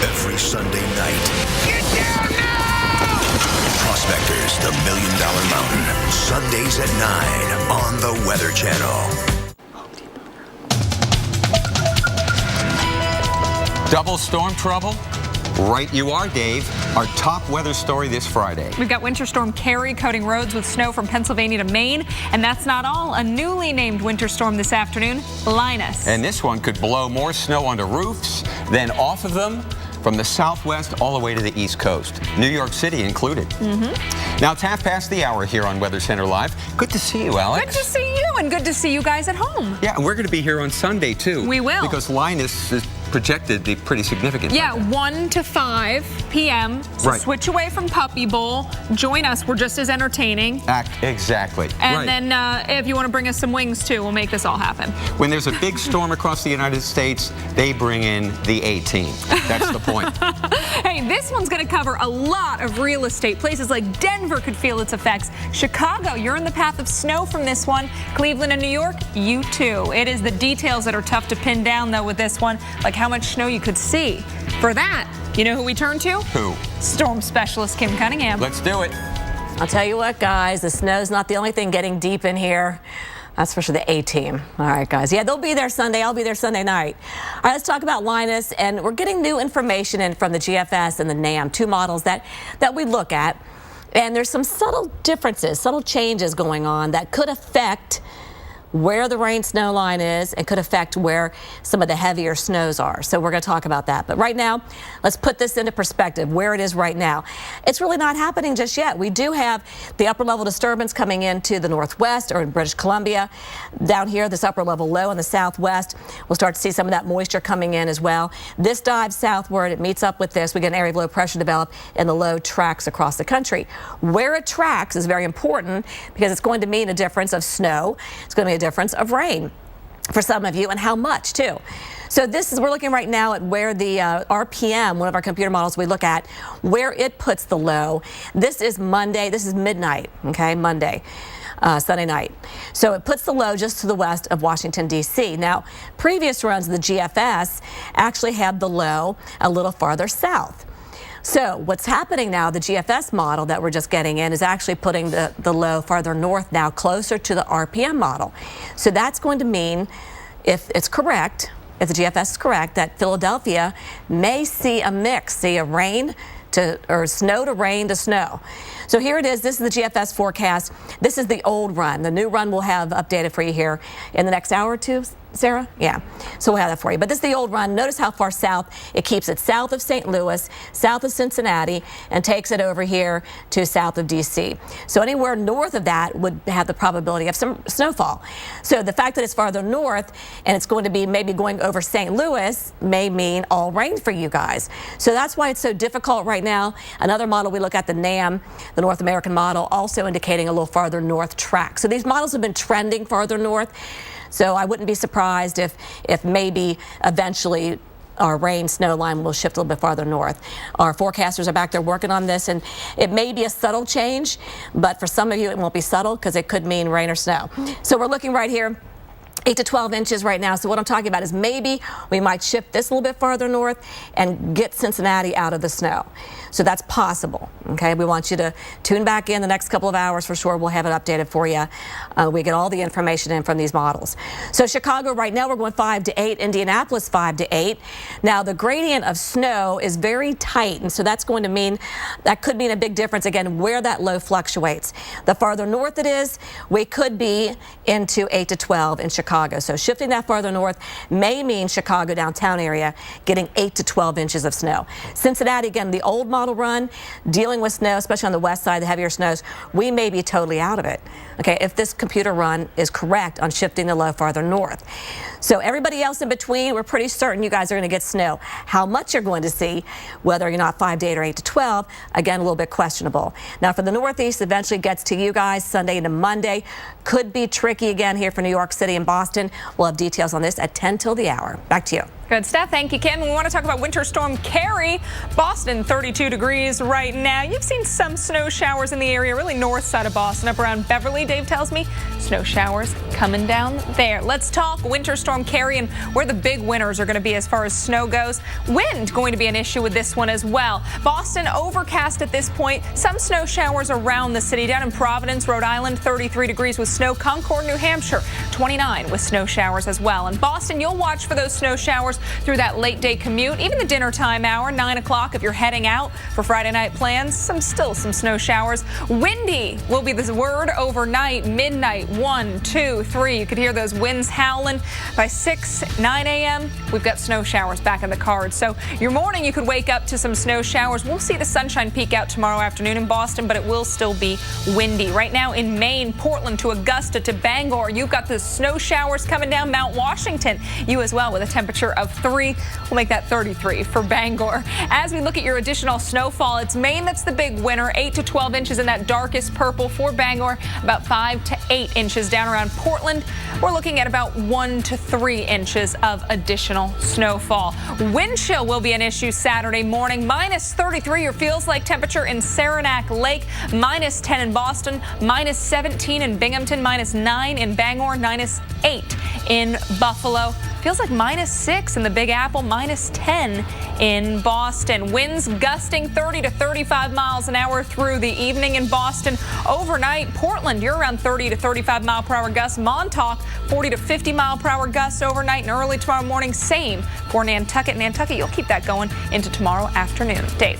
Every Sunday night. Get down now! Prospectors, the $1 Million Mountain. Sundays at 9 on the Weather Channel. Double storm trouble? Right you are, Dave. Our top weather story this Friday. We've got Winter Storm Carrie coating roads with snow from Pennsylvania to Maine. And that's not all. A newly named winter storm this afternoon, Linus. And this one could blow more snow onto roofs than off of them from the southwest all the way to the east coast. New York City included. Now it's 1:30 here on Weather Center Live. Good to see you, Alex. Good to see you, and good to see you guys at home. Yeah, and we're going to be here on Sunday, too. We will. Because Linus is projected to be pretty significant. Yeah, 1 to 5 p.m. So Right. switch away from Puppy Bowl. Join us. We're just as entertaining. Exactly. And right. then if you want to bring us some wings, too, we'll make this all happen. When there's a big storm across the United States, they bring in the A-Team. That's the point. Hey, this one's going to cover a lot of real estate. Places like Denver could feel its effects. Chicago, you're in the path of snow from this one. Cleveland and New York, you too. It is the details that are tough to pin down, though, with this one, like how much snow you could see. For that, you know who we turn to? Who? Storm specialist Kim Cunningham. Let's do it. I'll tell you what, guys, the snow's not the only thing getting deep in here. That's for sure, the A-Team. All right, guys. Yeah, they'll be there Sunday. I'll be there Sunday night. All right, let's talk about Linus. And we're getting new information in from the GFS and the NAM, two models that we look at. And there's some subtle differences, subtle changes going on that could affect where the rain snow line is and could affect where some of the heavier snows are. So we're going to talk about that. But right now, let's put this into perspective, where it is right now. It's really not happening just yet. We do have the upper level disturbance coming into the northwest or in British Columbia. Down here, this upper level low in the southwest, we'll start to see some of that moisture coming in as well. This dives southward. It meets up with this. We get an area of low pressure develop and the low tracks across the country. Where it tracks is very important because it's going to mean a difference of snow. It's going to be a difference of rain for some of you, and how much too. So we're looking right now at where the RPM, one of our computer models we look at, where it puts the low. This is Monday, this is midnight, okay, Monday, Sunday night. So it puts the low just to the west of Washington, D.C. Now, previous runs of the GFS actually had the low a little farther south. So what's happening now, the GFS model that we're just getting in is actually putting the low farther north now, closer to the RPM model. So that's going to mean, if it's correct, if the GFS is correct, that Philadelphia may see a mix, see a rain to, or snow to rain to snow. So here it is. This is the GFS forecast. This is the old run. The new run we'll have updated for you here in the next hour or two, Sarah? Yeah. So we'll have that for you. But this is the old run. Notice how far south it keeps it, south of St. Louis, south of Cincinnati, and takes it over here to south of D.C. So anywhere north of that would have the probability of some snowfall. So the fact that it's farther north and it's going to be maybe going over St. Louis may mean all rain for you guys. So that's why it's so difficult right now. Another model we look at, the NAM, the North American model, also indicating a little farther north track. So these models have been trending farther north. So I wouldn't be surprised if maybe eventually our rain snow line will shift a little bit farther north. Our forecasters are back there working on this, and it may be a subtle change, but for some of you it won't be subtle because it could mean rain or snow. So we're looking right here. 8 to 12 inches right now. So what I'm talking about is maybe we might shift this a little bit farther north and get Cincinnati out of the snow. So that's possible. Okay, we want you to tune back in the next couple of hours for sure. We'll have it updated for you. We get all the information in from these models. So Chicago right now we're going 5 to 8. Indianapolis 5 to 8. Now the gradient of snow is very tight, and so that's going to mean that could mean a big difference again where that low fluctuates. The farther north it is, we could be into 8 to 12 in Chicago. Chicago. So shifting that farther north may mean Chicago downtown area getting 8 to 12 inches of snow. Cincinnati, again, the old model run, dealing with snow, especially on the west side, the heavier snows, we may be totally out of it, okay, if this computer run is correct on shifting the low farther north. So everybody else in between, we're pretty certain you guys are going to get snow. How much you're going to see, whether you're not 5 to 8 or 8 to 12, again, a little bit questionable. Now for the Northeast, eventually gets to you guys Sunday into Monday. Could be tricky again here for New York City and Boston. We'll have details on this at 10 till the hour. Back to you. Good stuff. Thank you, Kim. We want to talk about Winter Storm Carrie. Boston, 32 degrees right now. You've seen some snow showers in the area, really north side of Boston, up around Beverly. Dave tells me snow showers coming down there. Let's talk Winter Storm Carrie and where the big winners are going to be as far as snow goes. Wind going to be an issue with this one as well. Boston overcast at this point. Some snow showers around the city. Down in Providence, Rhode Island, 33 degrees with snow. Concord, New Hampshire, 29 with snow showers as well. In Boston, you'll watch for those snow showers through that late day commute, even the dinner time hour, 9 o'clock if you're heading out for Friday night plans. Still some snow showers. Windy will be the word overnight, midnight, 1, 2, 3. You could hear those winds howling. By 6, 9 a.m., we've got snow showers back in the cards. So your morning, you could wake up to some snow showers. We'll see the sunshine peak out tomorrow afternoon in Boston, but it will still be windy. Right now in Maine, Portland to Augusta to Bangor, you've got the snow showers coming down Mount Washington. You as well with a temperature of 3. We'll make that 33 for Bangor. As we look at your additional snowfall, it's Maine that's the big winner, 8 to 12 inches in that darkest purple for Bangor, about 5 to 8 inches down around Portland. We're looking at about 1 to 3 inches of additional snowfall. Wind chill will be an issue Saturday morning, minus 33 or feels like temperature in Saranac Lake, minus 10 in Boston, minus 17 in Binghamton, minus 9 in Bangor, minus 8 in Buffalo. Feels like minus 6 in the Big Apple, minus 10 in Boston. Winds gusting 30 to 35 miles an hour through the evening in Boston. Overnight, Portland, you're around 30 to 35 mile per hour gusts. Montauk, 40 to 50 mile per hour gusts overnight and early tomorrow morning. Same for Nantucket. Nantucket, you'll keep that going into tomorrow afternoon. Dave.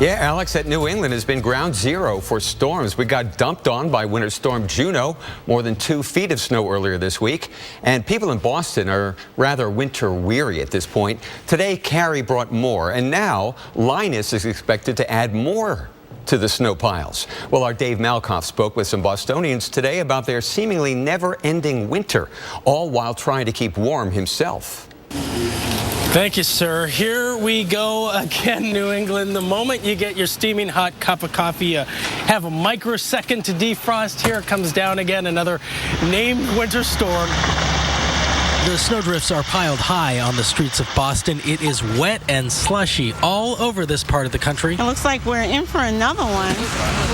Yeah, Alex, that New England has been ground zero for storms. We got dumped on by Winter Storm Juno, more than 2 feet of snow earlier this week. And people in Boston are rather winter weary at this point. Today, Carrie brought more, and now Linus is expected to add more to the snow piles. Well, our Dave Malkoff spoke with some Bostonians today about their seemingly never-ending winter, all while trying to keep warm himself. Thank you, sir. Here we go again, New England. The moment you get your steaming hot cup of coffee, you have a microsecond to defrost. Here it comes down again, another named winter storm. The snowdrifts are piled high on the streets of Boston. It is wet and slushy all over this part of the country. It looks like we're in for another one.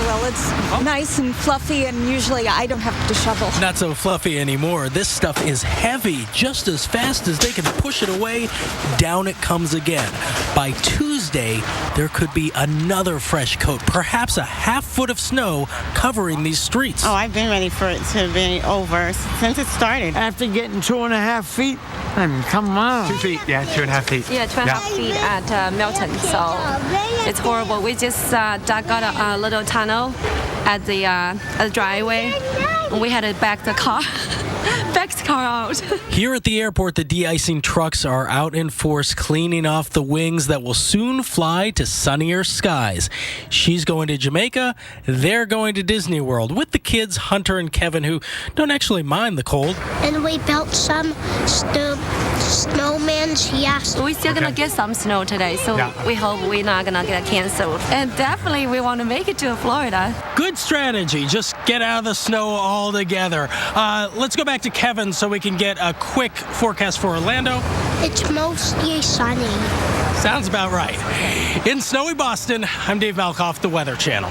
Well, it's nice and fluffy, and usually I don't have to shovel. Not so fluffy anymore. This stuff is heavy. Just as fast as they can push it away, down it comes again. By Tuesday, there could be another fresh coat, perhaps a half foot of snow covering these streets. Oh, I've been ready for it to be over since it started. After getting 2.5 feet, I mean, come on. 2 feet, yeah, 2.5 feet. Yeah, 2.5 feet at Milton, so it's horrible. We just dug out a little tunnel at the driveway, and we had to back the car out. Here at the airport, the de-icing trucks are out in force, cleaning off the wings that will soon fly to sunnier skies. She's going to Jamaica. They're going to Disney World with the kids, Hunter and Kevin, who don't actually mind the cold. And we built some snowmans, yes. We're still going to get some snow today, so we hope we're not going to get canceled. And definitely we want to make it to Florida. Good strategy. Just get out of the snow altogether. Let's go back to Kevin so we can get a quick forecast for Orlando. It's mostly sunny. Sounds about right. In snowy Boston, I'm Dave Malkoff, the Weather Channel.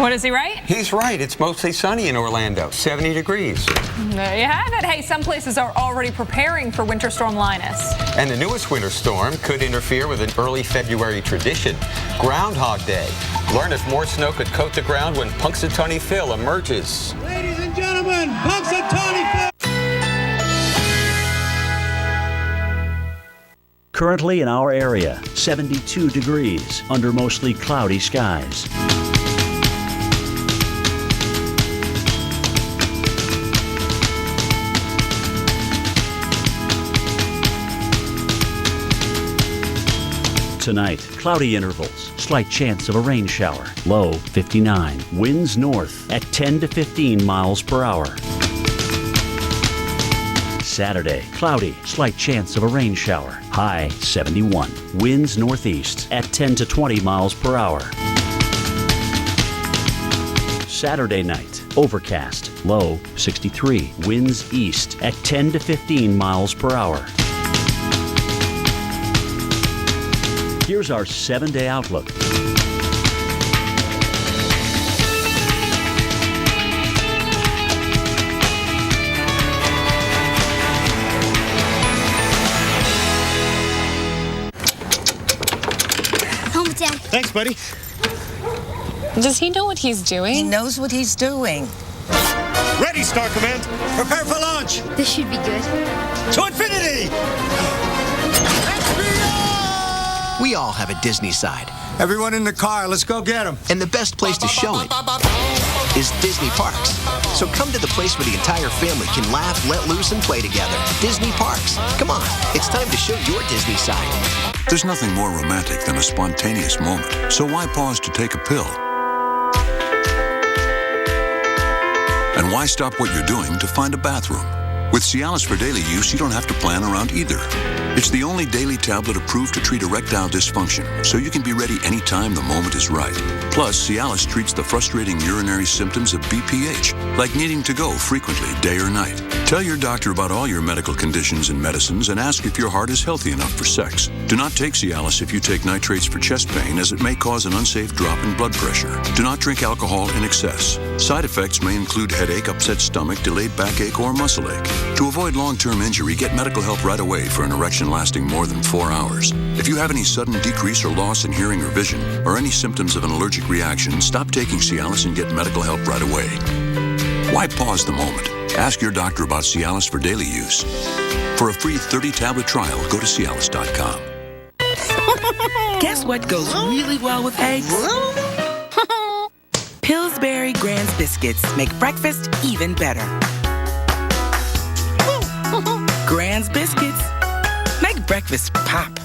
What is he right? He's right. It's mostly sunny in Orlando, 70 degrees. There you have it. Hey, some places are already preparing for Winter Storm Linus. And the newest winter storm could interfere with an early February tradition, Groundhog Day. Learn if more snow could coat the ground when Punxsutawney Phil emerges. Ladies and gentlemen, Punxsutawney Phil! Currently in our area, 72 degrees under mostly cloudy skies. Tonight, cloudy intervals, slight chance of a rain shower. Low 59. Winds north at 10 to 15 miles per hour. Saturday, cloudy, slight chance of a rain shower. High 71. Winds northeast at 10 to 20 miles per hour. Saturday night, overcast, low 63. Winds east at 10 to 15 miles per hour. Here's our 7-day outlook. Home, Dad. Thanks, buddy. Does he know what he's doing? He knows what he's doing. Ready, Star Command. Prepare for launch. This should be good. To infinity! We all have a Disney side. Everyone in the car, let's go get them. And the best place to show it is Disney Parks. So come to the place where the entire family can laugh, let loose, and play together. Disney Parks. Come on, it's time to show your Disney side. There's nothing more romantic than a spontaneous moment. So why pause to take a pill? And why stop what you're doing to find a bathroom? With Cialis for daily use, you don't have to plan around either. It's the only daily tablet approved to treat erectile dysfunction, so you can be ready anytime the moment is right. Plus, Cialis treats the frustrating urinary symptoms of BPH, like needing to go frequently, day or night. Tell your doctor about all your medical conditions and medicines and ask if your heart is healthy enough for sex. Do not take Cialis if you take nitrates for chest pain, as it may cause an unsafe drop in blood pressure. Do not drink alcohol in excess. Side effects may include headache, upset stomach, delayed backache, or muscle ache. To avoid long-term injury, get medical help right away for an erection lasting more than 4 hours. If you have any sudden decrease or loss in hearing or vision, or any symptoms of an allergic reaction, stop taking Cialis and get medical help right away. Why pause the moment? Ask your doctor about Cialis for daily use. For a free 30-tablet trial, go to Cialis.com. Guess what goes really well with eggs? Pillsbury Grand's biscuits make breakfast even better. Grand's biscuits make breakfast pop.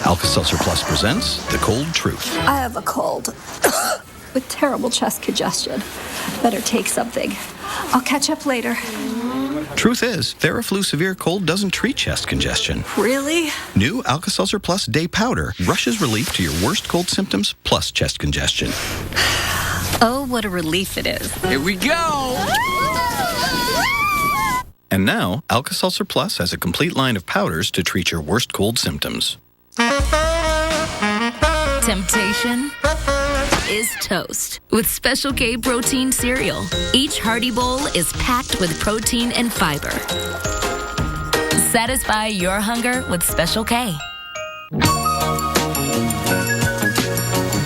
Alka-Seltzer Plus presents The Cold Truth. I have a cold with terrible chest congestion. Better take something. I'll catch up later. Truth is, Theraflu Severe Cold doesn't treat chest congestion. Really? New Alka-Seltzer Plus Day Powder rushes relief to your worst cold symptoms plus chest congestion. Oh, what a relief it is. Here we go! And now, Alka-Seltzer Plus has a complete line of powders to treat your worst cold symptoms. Temptation is toast with Special K protein cereal. Each hearty bowl is packed with protein and fiber. Satisfy your hunger with Special K.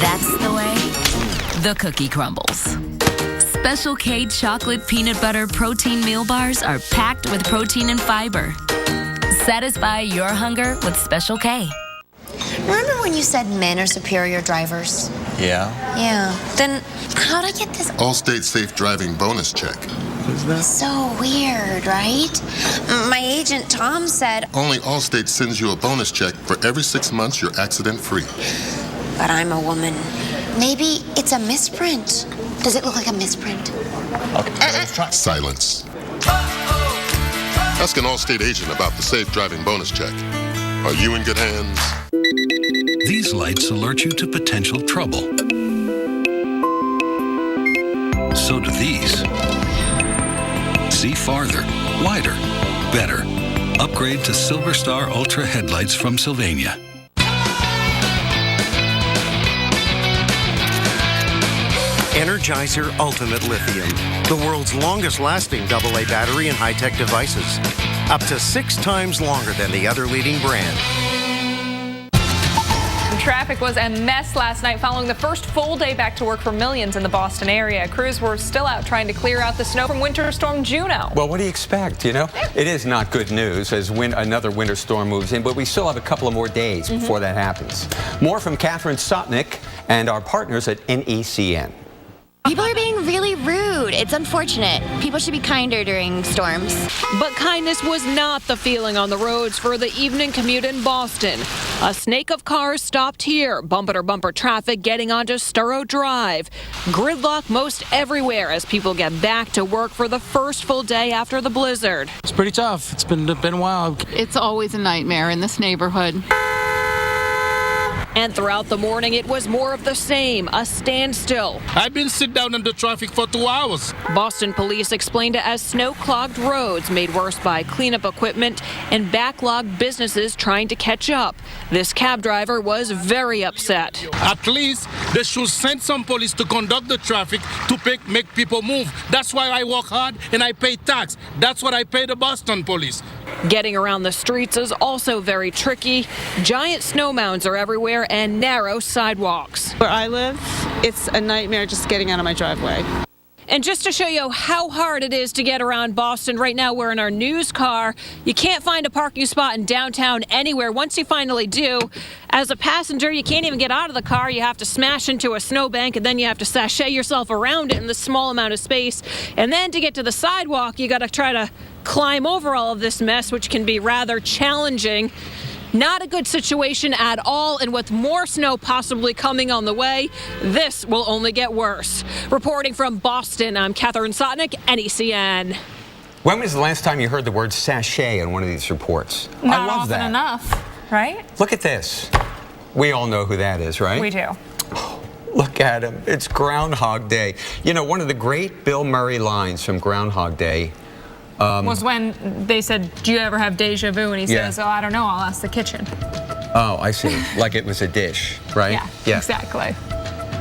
That's the way the cookie crumbles. Special K chocolate peanut butter protein meal bars are packed with protein and fiber. Satisfy your hunger with Special K. Remember when you said men are superior drivers? Yeah. Yeah. Then how'd I get this Allstate Safe Driving bonus check. What's that? so weird, right? My agent Tom said, Only Allstate sends you a bonus check for every 6 months you're accident-free. but I'm a woman. Maybe it's a misprint. Does it look like a misprint? Okay, let's try. Silence. Ask an Allstate agent about the Safe Driving bonus check. Are you in good hands? These lights alert you to potential trouble. So do these. See farther, wider, better. Upgrade to Silver Star Ultra headlights from Sylvania. Energizer Ultimate Lithium, the world's longest-lasting AA battery in high-tech devices. Up to 6 times longer than the other leading brand. Traffic was a mess last night following the first full day back to work for millions in the Boston area. Crews were still out trying to clear out the snow from Winter Storm Juno. Well, what do you expect, you know? It is not good news as another winter storm moves in, but we still have a couple of more days before that happens. More from Catherine Sotnick and our partners at NECN. People are being really rude. It's unfortunate. People should be kinder during storms. But kindness was not the feeling on the roads for the evening commute in Boston. A snake of cars stopped here, bumper-to-bumper traffic getting onto Sturrow Drive. Gridlock most everywhere as people get back to work for the first full day after the blizzard. It's pretty tough. It's been wild. It's always a nightmare in this neighborhood. And throughout the morning, it was more of the same, a standstill. I've been sit down in the traffic for 2 hours. Boston police explained it as snow-clogged roads made worse by cleanup equipment and backlogged businesses trying to catch up. This cab driver was very upset. At least they should send some police to conduct the traffic to make people move. That's why I work hard and I pay tax. That's what I pay the Boston police. Getting around the streets is also very tricky. Giant snow mounds are everywhere and narrow sidewalks. Where I live, it's a nightmare just getting out of my driveway. And just to show you how hard it is to get around Boston, right now we're in our news car. You can't find a parking spot in downtown anywhere. Once you finally do, as a passenger, you can't even get out of the car. You have to smash into a snowbank, and then you have to sashay yourself around it in this small amount of space. And then to get to the sidewalk, you got to try to climb over all of this mess, which can be rather challenging. Not a good situation at all, and with more snow possibly coming on the way, this will only get worse. Reporting from Boston, I'm Catherine Sotnick, NECN. When was the last time you heard the word sachet in one of these reports? Not I love often that. enough, right? Look at this. We all know who that is, right? We do. Look at him. It's Groundhog Day. You know, one of the great Bill Murray lines from Groundhog Day was when they said, do you ever have deja vu? And he says, oh, I don't know, I'll ask the kitchen. Oh, I see. Like it was a dish, right? Yeah, exactly.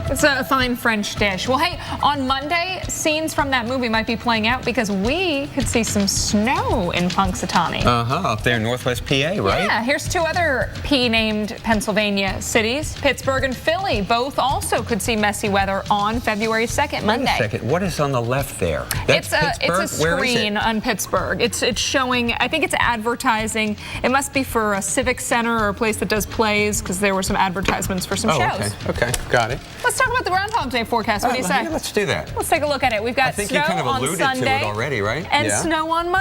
It's a fine French dish. Well, hey, on Monday, scenes from that movie might be playing out because we could see some snow in Punxsutawney. Up there in Northwest PA, right? Yeah, here's two other P-named Pennsylvania cities. Pittsburgh and Philly both also could see messy weather on February 2nd, Monday. Wait a second, what is on the left there? That's Pittsburgh? It's a screen on Pittsburgh. It's showing, I think it's advertising. It must be for a civic center or a place that does plays because there were some advertisements for some shows. Okay, got it. Let's talk about the Groundhog Day forecast. What do you say? Let's do that. Let's take a look at it. We've got I think snow you kind of on alluded Sunday to it already, right? and snow on Monday.